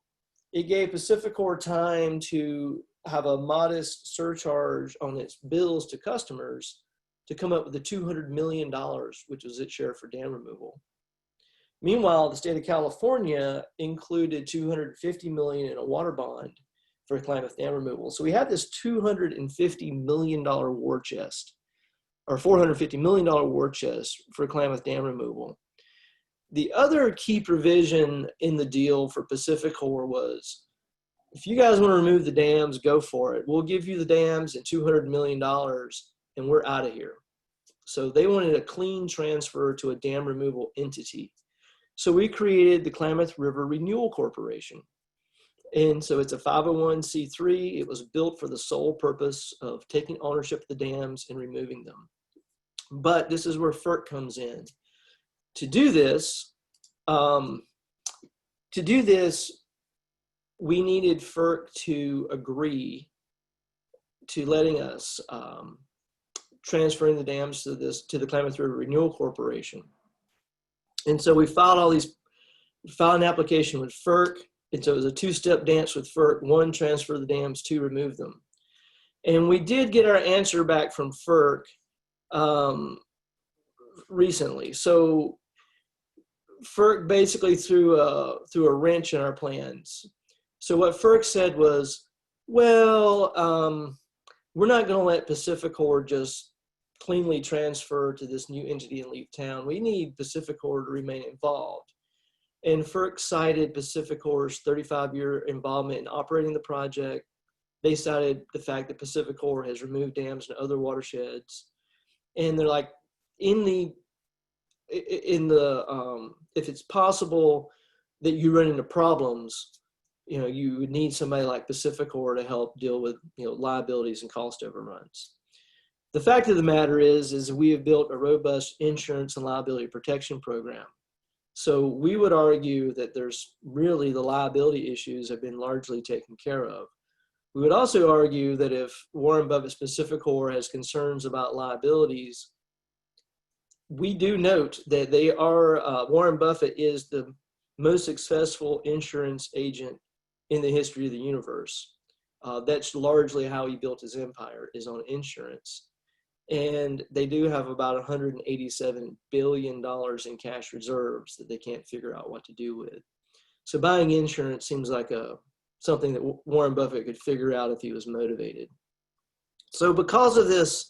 it gave Pacificor time to have a modest surcharge on its bills to customers to come up with the $200 million, which was its share for dam removal. Meanwhile, the state of California included $250 million in a water bond for Klamath Dam removal. So we had this $250 million war chest, or $450 million war chest for Klamath Dam removal. The other key provision in the deal for Pacificor was, if you guys want to remove the dams, go for it. We'll give you the dams and $200 million, and we're out of here. So they wanted a clean transfer to a dam removal entity. So we created the Klamath River Renewal Corporation. And so it's a 501c3. It was built for the sole purpose of taking ownership of the dams and removing them. But this is where FERC comes in. To do this, we needed FERC to agree to letting us transferring the dams to the Klamath River Renewal Corporation. And so we filed an application with FERC. And so it was a 2-step dance with FERC: 1, transfer the dams; 2, remove them. And we did get our answer back from FERC recently. So FERC basically threw a wrench in our plans. So what FERC said was, well, we're not going to let Pacificor just cleanly transfer to this new entity and leave town. We need Pacificor to remain involved. And FERC cited Pacificor's 35-year involvement in operating the project. They cited the fact that Pacificor has removed dams in other watersheds. And they're like, if it's possible that you run into problems, you would need somebody like Pacificor to help deal with, liabilities and cost overruns. The fact of the matter is we have built a robust insurance and liability protection program. So we would argue that there's really the liability issues have been largely taken care of. We would also argue that if Warren Buffett Pacificor has concerns about liabilities, we do note that they are, Warren Buffett is the most successful insurance agent in the history of the universe. That's largely how he built his empire, is on insurance. And they do have about $187 billion in cash reserves that they can't figure out what to do with. So buying insurance seems like something that Warren Buffett could figure out if he was motivated. So because of this,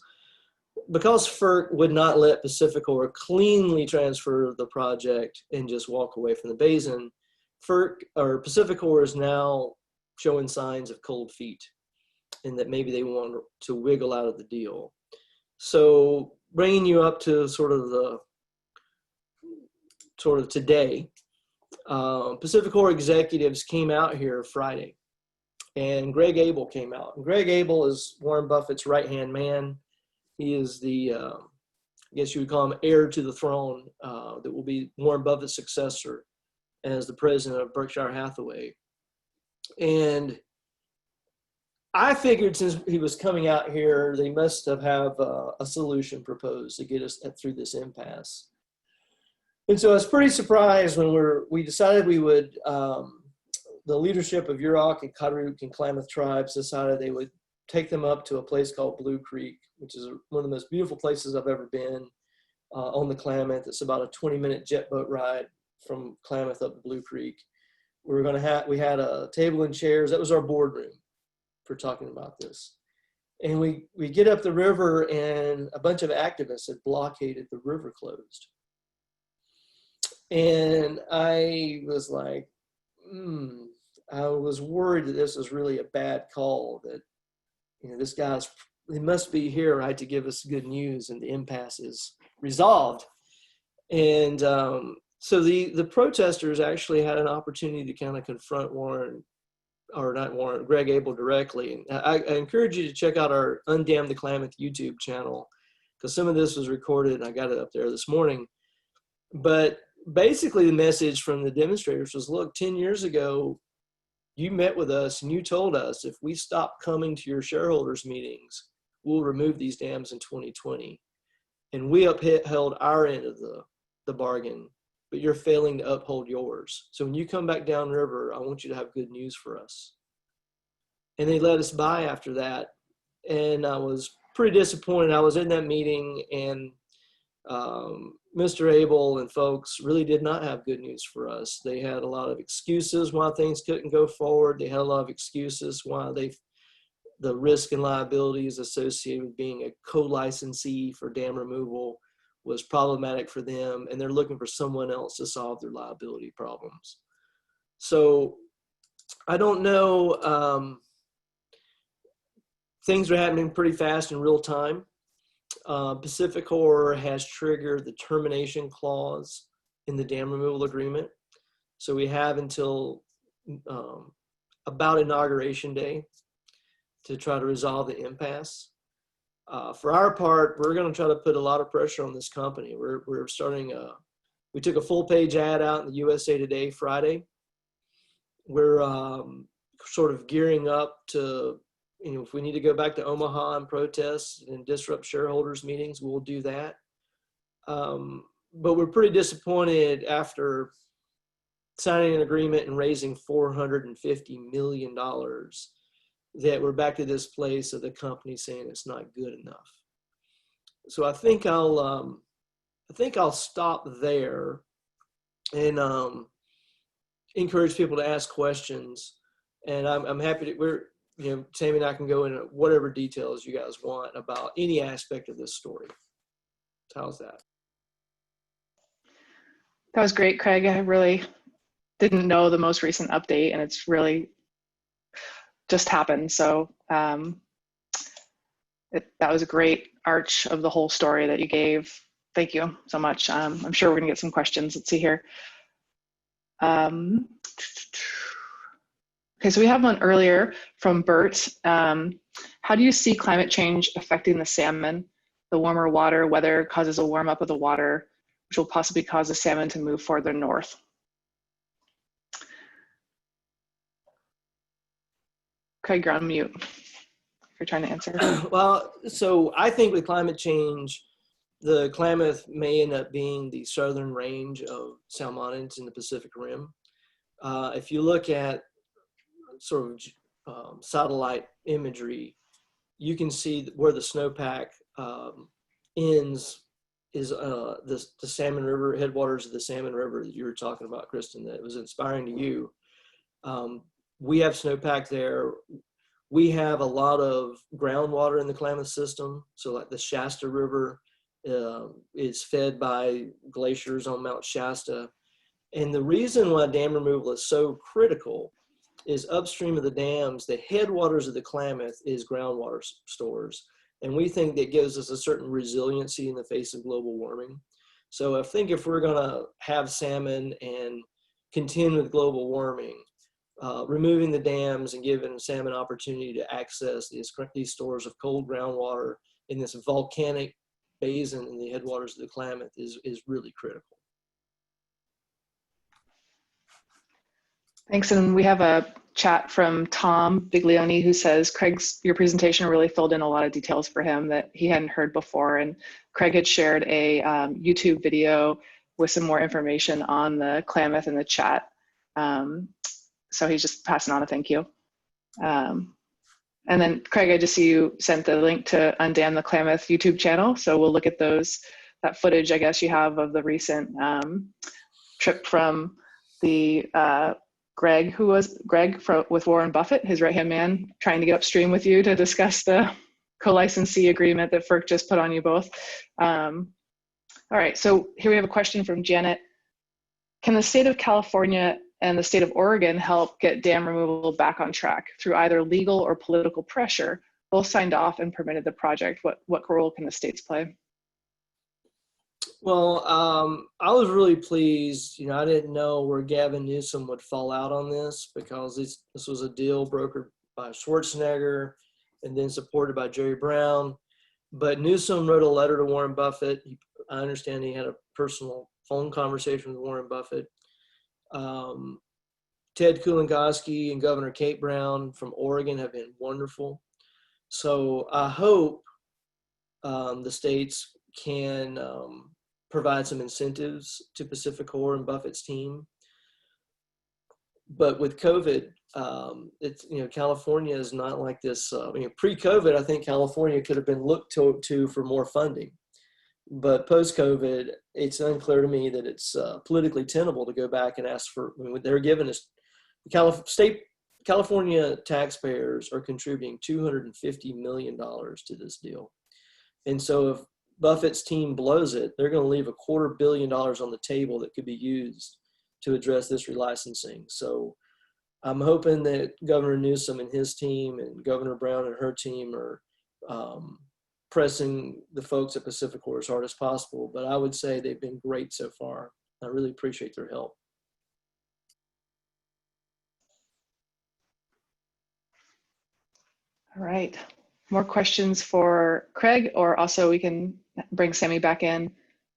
because FERC would not let Pacificor cleanly transfer the project and just walk away from the basin, Pacificor is now showing signs of cold feet, and that maybe they want to wiggle out of the deal. So bringing you up to sort of today, Pacificor executives came out here Friday, and Greg Abel came out. And Greg Abel is Warren Buffett's right-hand man. He is the, I guess you would call him heir to the throne, that will be Warren Buffett's successor as the president of Berkshire Hathaway. And I figured since he was coming out here, they must have a solution proposed to get us through this impasse. And so I was pretty surprised when we decided we would, the leadership of Yurok and Karuk and Klamath tribes decided they would take them up to a place called Blue Creek, which is one of the most beautiful places I've ever been, on the Klamath. It's about a 20-minute jet boat ride from Klamath up to Blue Creek. We had a table and chairs. That was our boardroom for talking about this. And we get up the river, and a bunch of activists had blockaded the river closed. And I was like, I was worried that this was really a bad call, that, you know, this guy's, he must be here, right, to give us good news, and the impasse is resolved. And so the protesters actually had an opportunity to kind of confront Greg Abel directly. And I encourage you to check out our Undam the Klamath YouTube channel, because some of this was recorded and I got it up there this morning. But basically the message from the demonstrators was, look, 10 years ago, you met with us and you told us if we stop coming to your shareholders meetings, we'll remove these dams in 2020. And we upheld our end of the bargain, but you're failing to uphold yours. So when you come back downriver, I want you to have good news for us. And they let us by after that. And I was pretty disappointed. I was in that meeting, and Mr. Abel and folks really did not have good news for us. They had a lot of excuses why things couldn't go forward. They had a lot of excuses why the risk and liabilities associated with being a co-licensee for dam removal was problematic for them, and they're looking for someone else to solve their liability problems. So I don't know, things are happening pretty fast in real time. Pacificor has triggered the termination clause in the dam removal agreement. So we have until about Inauguration Day to try to resolve the impasse. For our part, we're going to try to put a lot of pressure on this company. We're starting we took a full page ad out in the USA Today Friday. We're sort of gearing up to, you know, if we need to go back to Omaha and protest and disrupt shareholders meetings, we'll do that. But we're pretty disappointed after signing an agreement and raising $450 million that we're back to this place of the company saying it's not good enough. So I think I'll stop there and encourage people to ask questions. And I'm happy to, Tammy and I can go into whatever details you guys want about any aspect of this story. How's that? That was great, Craig. I really didn't know the most recent update, and it's really just happened. So that was a great arch of the whole story that you gave. Thank you so much. I'm sure we're gonna get some questions. Let's see here. Okay, so we have one earlier from Bert. How do you see climate change affecting the salmon? The warmer weather causes a warm up of the water, which will possibly cause the salmon to move further north. Craig, you're on mute if you're trying to answer. Well, so I think with climate change, the Klamath may end up being the southern range of salmonids in the Pacific Rim. If you look at sort of satellite imagery, you can see where the snowpack ends is the Salmon River, headwaters of the Salmon River that you were talking about, Kristen, that was inspiring to you. We have snowpack there. We have a lot of groundwater in the Klamath system. So like the Shasta River is fed by glaciers on Mount Shasta. And the reason why dam removal is so critical is upstream of the dams, the headwaters of the Klamath is groundwater stores. And we think that gives us a certain resiliency in the face of global warming. So I think if we're gonna have salmon and contend with global warming, removing the dams and giving salmon opportunity to access these stores of cold groundwater in this volcanic basin in the headwaters of the Klamath is really critical. Thanks, and we have a chat from Tom Biglione who says, Craig's, your presentation really filled in a lot of details for him that he hadn't heard before. And Craig had shared a YouTube video with some more information on the Klamath in the chat. So he's just passing on a thank you. And then Craig, I just see you sent the link to Undam the Klamath YouTube channel. So we'll look at that footage, I guess, you have of the recent trip from the Greg with Warren Buffett, his right-hand man, trying to get upstream with you to discuss the co-licensee agreement that FERC just put on you both. All right, so here we have a question from Janet. Can the state of California and the state of Oregon help get dam removal back on track through either legal or political pressure? Both signed off and permitted the project. What role can the states play? Well, I was really pleased. You know, I didn't know where Gavin Newsom would fall out on this because this was a deal brokered by Schwarzenegger and then supported by Jerry Brown. But Newsom wrote a letter to Warren Buffett. I understand he had a personal phone conversation with Warren Buffett. Ted Kulingoski and Governor Kate Brown from Oregon have been wonderful. So I hope the states can provide some incentives to Pacificor and Buffett's team. But with COVID, it's, you know, California is not like this. Pre-COVID, I think California could have been looked to for more funding. But post-COVID, it's unclear to me that it's politically tenable to go back and ask for, they're giving us, California taxpayers are contributing $250 million to this deal. And so if Buffett's team blows it, they're going to leave $250 million on the table that could be used to address this relicensing. So I'm hoping that Governor Newsom and his team and Governor Brown and her team are pressing the folks at Pacificor as hard as possible. But I would say they've been great so far. I really appreciate their help. All right, more questions for Craig, or also we can bring Sammy back in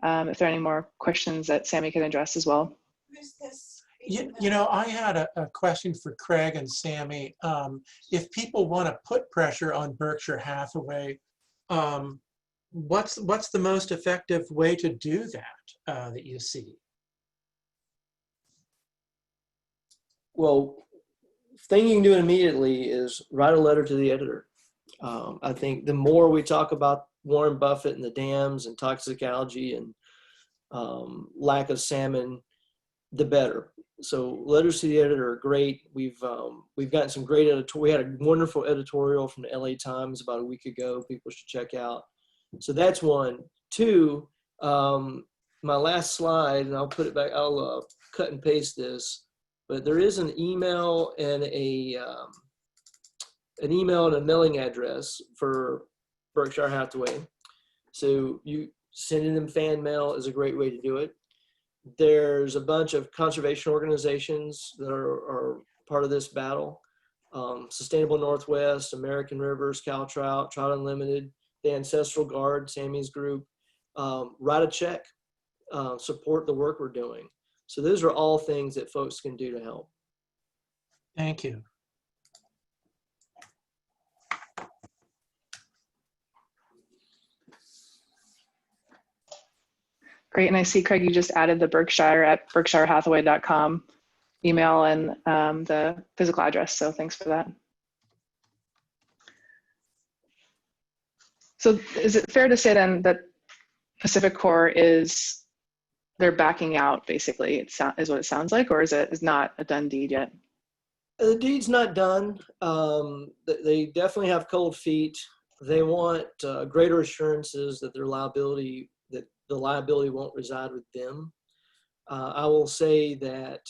if there are any more questions that Sammy can address as well. You know, I had a question for Craig and Sammy. If people want to put pressure on Berkshire Hathaway, what's the most effective way to do that that you see? Well, thing you can do immediately is write a letter to the editor. I think the more we talk about Warren Buffett and the dams and toxic algae and lack of salmon, the better. So letters to the editor are great. We've gotten some great editorial. We had a wonderful editorial from the LA Times about a week ago. People should check out. So that's one. Two, my last slide, and I'll put it back. I'll cut and paste this. But there is an email and a mailing address for Berkshire Hathaway. So you sending them fan mail is a great way to do it. There's a bunch of conservation organizations that are part of this battle. Sustainable Northwest, American Rivers, Cal Trout, Trout Unlimited, the Ancestral Guard, Sammy's group. Write a check, support the work we're doing. So those are all things that folks can do to help. Thank you. Great, and I see, Craig, you just added the Berkshire at berkshirehathaway.com email and the physical address, so thanks for that. So is it fair to say then that Pacific Core they're backing out, basically, is what it sounds like, or is not a done deed yet? The deed's not done. They definitely have cold feet. They want greater assurances that the liability won't reside with them. I will say that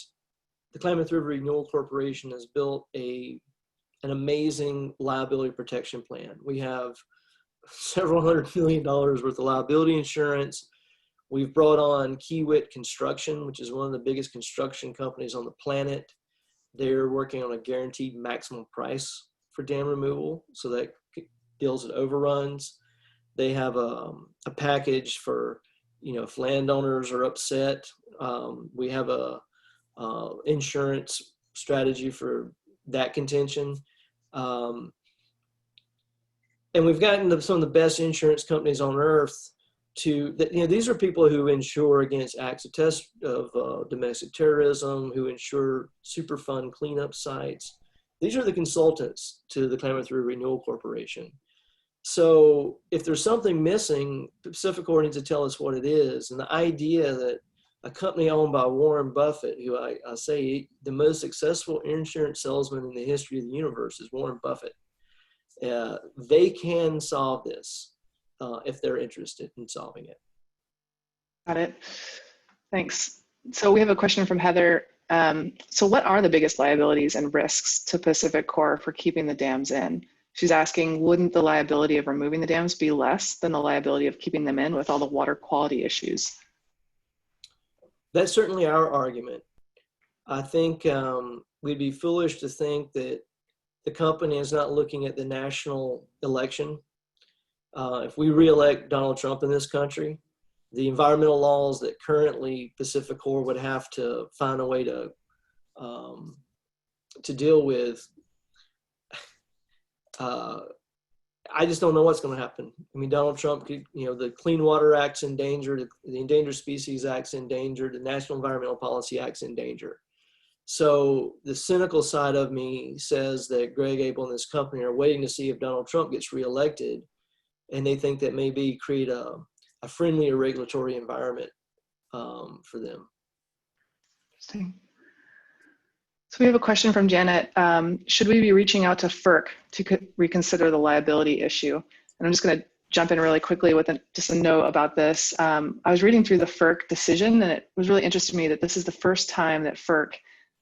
the Klamath River Renewal Corporation has built an amazing liability protection plan. We have several $100 million worth of liability insurance. We've brought on Kiewit Construction, which is one of the biggest construction companies on the planet. They're working on a guaranteed maximum price for dam removal, so that deals with overruns. They have a package for, if landowners are upset. We have a insurance strategy for that contention. And we've gotten some of the best insurance companies on earth these are people who insure against acts of domestic terrorism, who insure Superfund cleanup sites. These are the consultants to the Klamath River Renewal Corporation. So if there's something missing, Pacific Core needs to tell us what it is. And the idea that a company owned by Warren Buffett, who I say the most successful insurance salesman in the history of the universe is Warren Buffett. They can solve this if they're interested in solving it. Got it. Thanks. So we have a question from Heather. So what are the biggest liabilities and risks to Pacific Core for keeping the dams in? She's asking, wouldn't the liability of removing the dams be less than the liability of keeping them in with all the water quality issues? That's certainly our argument. I think we'd be foolish to think that the company is not looking at the national election. If we reelect Donald Trump in this country, the environmental laws that currently Pacific Core would have to find a way to deal with, I just don't know what's going to happen. I mean, Donald Trump could, the Clean Water Act's in danger, the Endangered Species Act's in danger, the National Environmental Policy Act's in danger. So the cynical side of me says that Greg Abel and this company are waiting to see if Donald Trump gets reelected, and they think that maybe create a friendlier regulatory environment for them. Interesting. So we have a question from Janet. Should we be reaching out to FERC to reconsider the liability issue? And I'm just going to jump in really quickly with just a note about this. I was reading through the FERC decision, and it was really interesting to me that this is the first time that FERC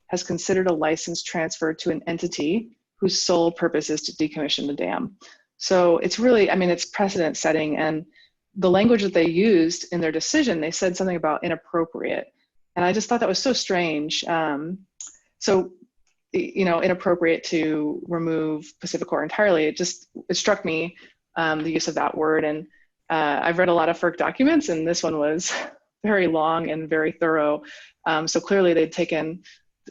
has considered a license transfer to an entity whose sole purpose is to decommission the dam. So it's really, it's precedent setting, and the language that they used in their decision, they said something about inappropriate. And I just thought that was so strange. So, inappropriate to remove Pacific Core entirely. It struck me, the use of that word. And I've read a lot of FERC documents, and this one was very long and very thorough. So clearly they'd taken,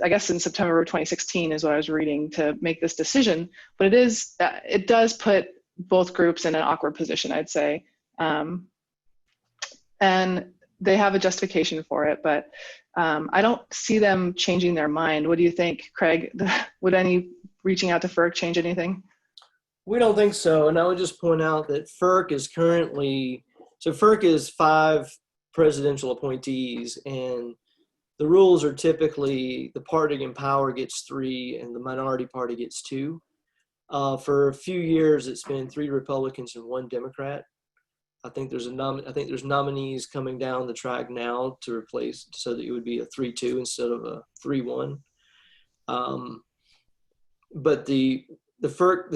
I guess in September of 2016 is what I was reading, to make this decision. But it does put both groups in an awkward position, I'd say. And they have a justification for it, but I don't see them changing their mind. What do you think, Craig? Would any reaching out to FERC change anything? We don't think so. And I would just point out that FERC is 5 presidential appointees, and the rules are typically the party in power gets 3 and the minority party gets 2. For a few years, it's been 3 Republicans and 1 Democrat. I think there's nominees coming down the track now to replace, so that it would be a 3-2 instead of a 3-1. But the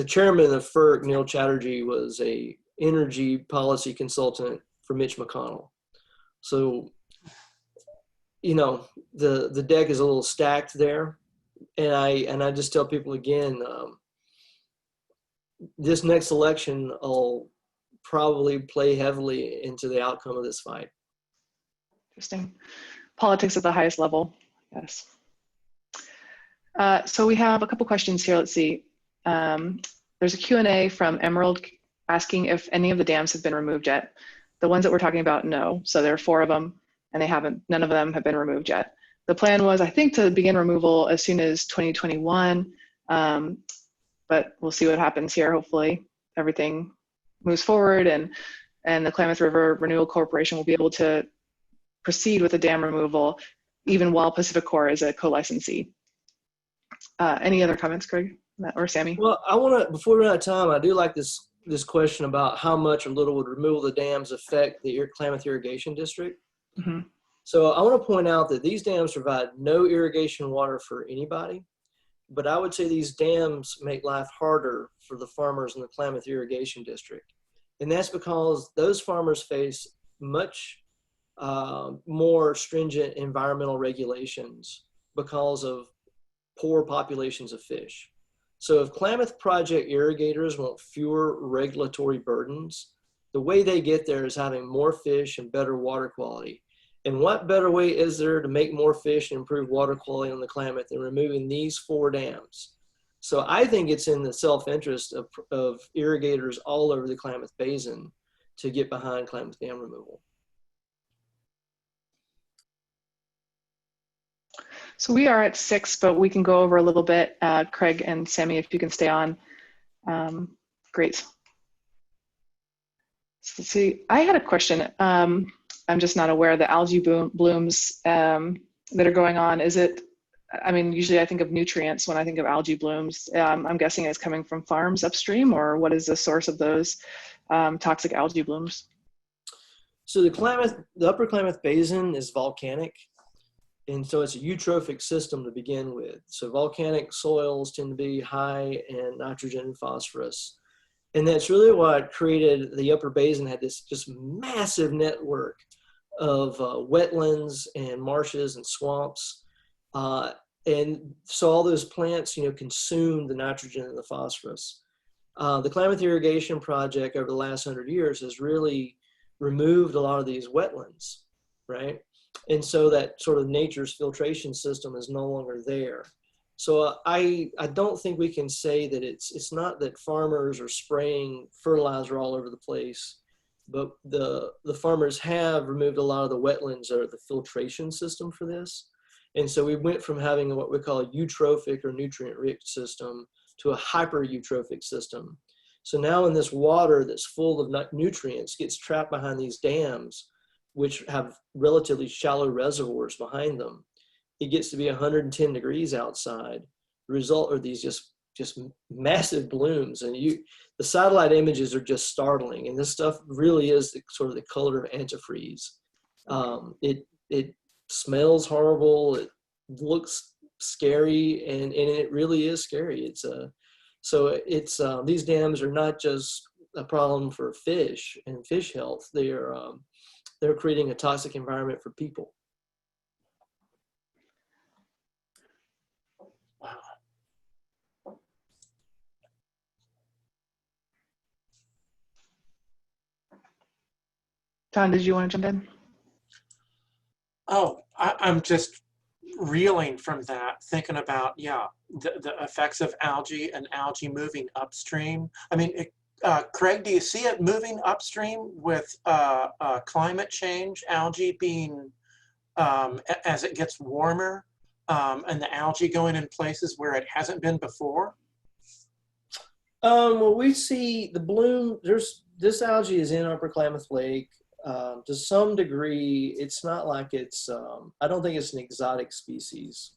chairman of FERC, Neil Chatterjee, was a energy policy consultant for Mitch McConnell. So, the deck is a little stacked there. And I just tell people again, this next election will probably play heavily into the outcome of this fight. Interesting. Politics at the highest level, yes. So we have a couple questions here. Let's see. There's a Q&A from Emerald asking if any of the dams have been removed yet. The ones that we're talking about, no. So there are 4 of them. and none of them have been removed yet. The plan was, I think, to begin removal as soon as 2021, but we'll see what happens here. Hopefully everything moves forward, and the Klamath River Renewal Corporation will be able to proceed with the dam removal even while Pacific Core is a co-licensee. Any other comments, Craig or Sammy? Well, I want to, before we run out of time, I do like this question about how much or little would removal of the dams affect the Klamath Irrigation District. Mm-hmm. So I want to point out that these dams provide no irrigation water for anybody, but I would say these dams make life harder for the farmers in the Klamath Irrigation District. And that's because those farmers face much more stringent environmental regulations because of poor populations of fish. So if Klamath Project irrigators want fewer regulatory burdens, the way they get there is having more fish and better water quality. And what better way is there to make more fish and improve water quality on the Klamath than removing these 4 dams? So I think it's in the self-interest of irrigators all over the Klamath Basin to get behind Klamath Dam removal. So we are at 6, but we can go over a little bit. Craig and Sammy, if you can stay on. Great. So see, I had a question. I'm just not aware of the algae blooms that are going on. Is it, I mean, usually I think of nutrients when I think of algae blooms. I'm guessing it's coming from farms upstream, or what is the source of those toxic algae blooms? So the upper Klamath Basin is volcanic. And so it's a eutrophic system to begin with. So volcanic soils tend to be high in nitrogen and phosphorus. And that's really what created the upper basin, had this just massive network of wetlands and marshes and swamps. And so all those plants, consume the nitrogen and the phosphorus. The Klamath Irrigation Project over the last 100 years has really removed a lot of these wetlands, right? And so that sort of nature's filtration system is no longer there. So I don't think we can say that it's not that farmers are spraying fertilizer all over the place, but the farmers have removed a lot of the wetlands or the filtration system for this. And so we went from having what we call a eutrophic or nutrient-rich system to a hyper-eutrophic system. So now in this water that's full of nutrients gets trapped behind these dams, which have relatively shallow reservoirs behind them. It gets to be 110 degrees outside. The result are these just massive blooms, and the satellite images are just startling. And this stuff really is sort of the color of antifreeze. It smells horrible. It looks scary, and it really is scary. These dams are not just a problem for fish and fish health. They're creating a toxic environment for people. John, did you want to jump in? Oh, I'm just reeling from that, thinking about, the effects of algae and algae moving upstream. I mean, Craig, do you see it moving upstream with climate change, algae being, as it gets warmer, and the algae going in places where it hasn't been before? Well, we see the bloom, this algae is in Upper Klamath Lake. To some degree, it's not like it's, I don't think it's an exotic species.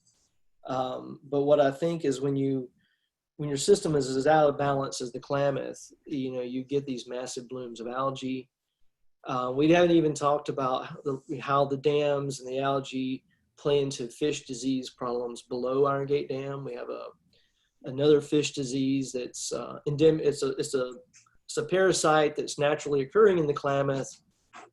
But what I think is when your system is as out of balance as the Klamath, you get these massive blooms of algae. We haven't even talked about how the dams and the algae play into fish disease problems below Iron Gate Dam. We have another fish disease that's endemic. It's a parasite that's naturally occurring in the Klamath,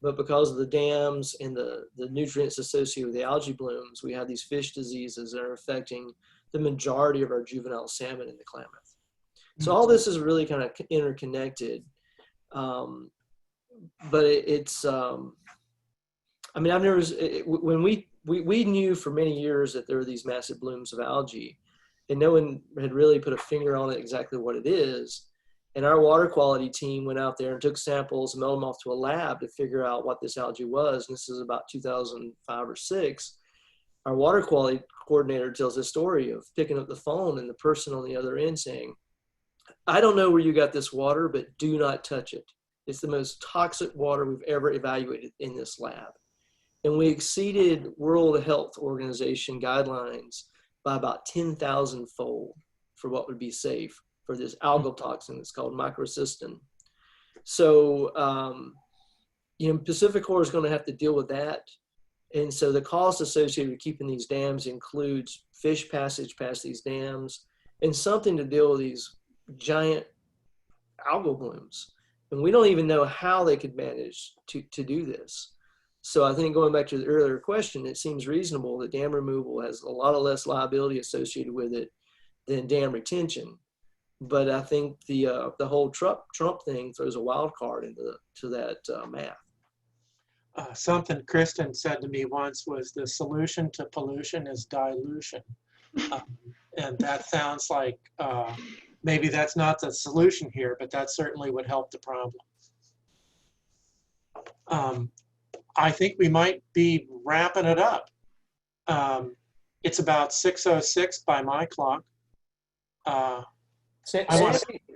but because of the dams and the nutrients associated with the algae blooms, we have these fish diseases that are affecting the majority of our juvenile salmon in the Klamath. So all this is really kind of interconnected. But I mean, when we knew for many years that there were these massive blooms of algae, and no one had really put a finger on it exactly what it is. And our water quality team went out there and took samples and mailed them off to a lab to figure out what this algae was. And this is about 2005 or 6. Our water quality coordinator tells the story of picking up the phone and the person on the other end saying, I don't know where you got this water, but do not touch it. It's the most toxic water we've ever evaluated in this lab. And we exceeded World Health Organization guidelines by about 10,000 fold for what would be safe for this algal toxin that's called microcystin. So, Pacific Corps is going to have to deal with that. And so the cost associated with keeping these dams includes fish passage past these dams and something to deal with these giant algal blooms. And we don't even know how they could manage to do this. So I think going back to the earlier question, it seems reasonable that dam removal has a lot of less liability associated with it than dam retention. But I think the whole Trump thing throws a wild card into that math. Something Kristen said to me once was the solution to pollution is dilution. And that sounds like maybe that's not the solution here, but that certainly would help the problem. I think we might be wrapping it up. It's about 6:06 by my clock.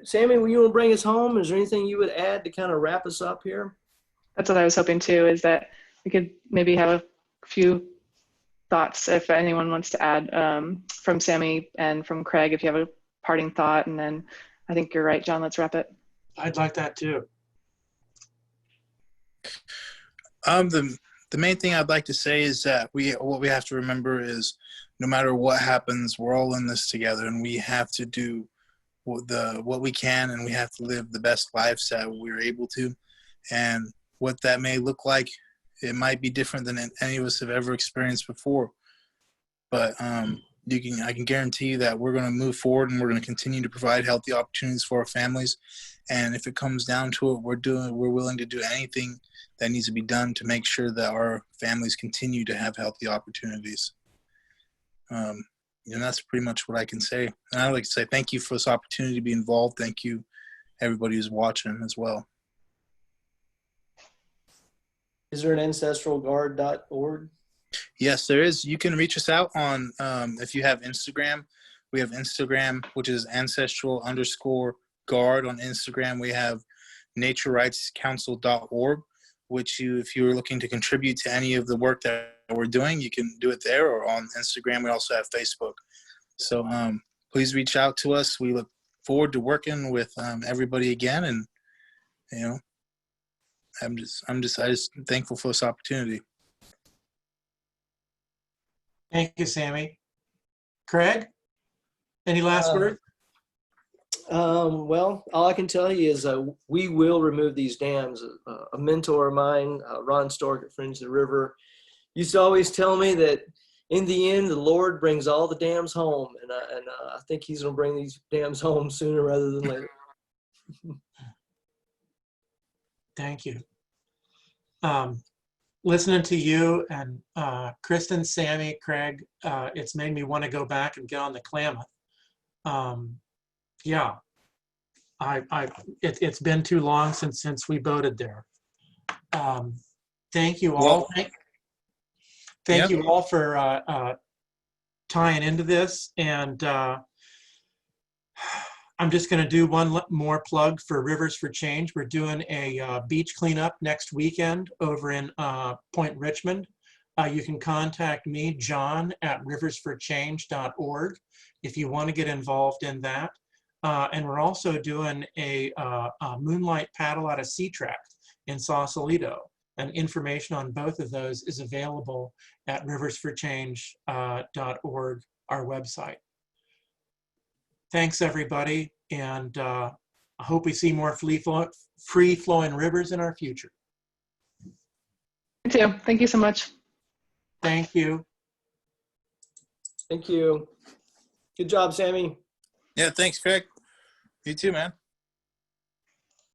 Sammy, will you want to bring us home? Is there anything you would add to kind of wrap us up here? That's what I was hoping too, is that we could maybe have a few thoughts if anyone wants to add from Sammy and from Craig, if you have a parting thought. And then I think you're right, John, let's wrap it. I'd like that too. The main thing I'd like to say is that what we have to remember is no matter what happens, we're all in this together, and we have to do what we can, and we have to live the best lives that we're able to. And what that may look like, it might be different than any of us have ever experienced before. But I can guarantee you that we're going to move forward, and we're going to continue to provide healthy opportunities for our families. And if it comes down to it, we're willing to do anything that needs to be done to make sure that our families continue to have healthy opportunities. And that's pretty much what I can say. And I'd like to say thank you for this opportunity to be involved. Thank you, everybody who's watching as well. Is there an ancestralguard.org? Yes, there is. You can reach us out on, if you have Instagram. We have Instagram, which is ancestral_guard on Instagram. We have naturerightscouncil.org, which if you're looking to contribute to any of the work that we're doing, you can do it there, or on Instagram. We also have Facebook. So please reach out to us. We look forward to working with everybody again. And, I'm just thankful for this opportunity. Thank you, Sammy. Craig, any last words? Well, all I can tell you is we will remove these dams. A mentor of mine, Ron Stork at Friends of the River, used to always tell me that in the end, the Lord brings all the dams home. And I think he's going to bring these dams home sooner rather than later. Thank you. Listening to you and Kristen, Sammy, Craig, it's made me want to go back and get on the Klamath. Yeah, it's been too long since we boated there. Thank you all. Thank you all for tying into this. And I'm just going to do one more plug for Rivers for Change. We're doing a beach cleanup next weekend over in Point Richmond. You can contact me, John, at riversforchange.org if you want to get involved in that. And we're also doing a moonlight paddle out of Sea Track in Sausalito. And information on both of those is available at riversforchange.org, our website. Thanks, everybody, and I hope we see more free-flowing rivers in our future. Me too. Thank you so much. Thank you. Thank you. Good job, Sammy. Yeah, thanks, Craig. You too, man.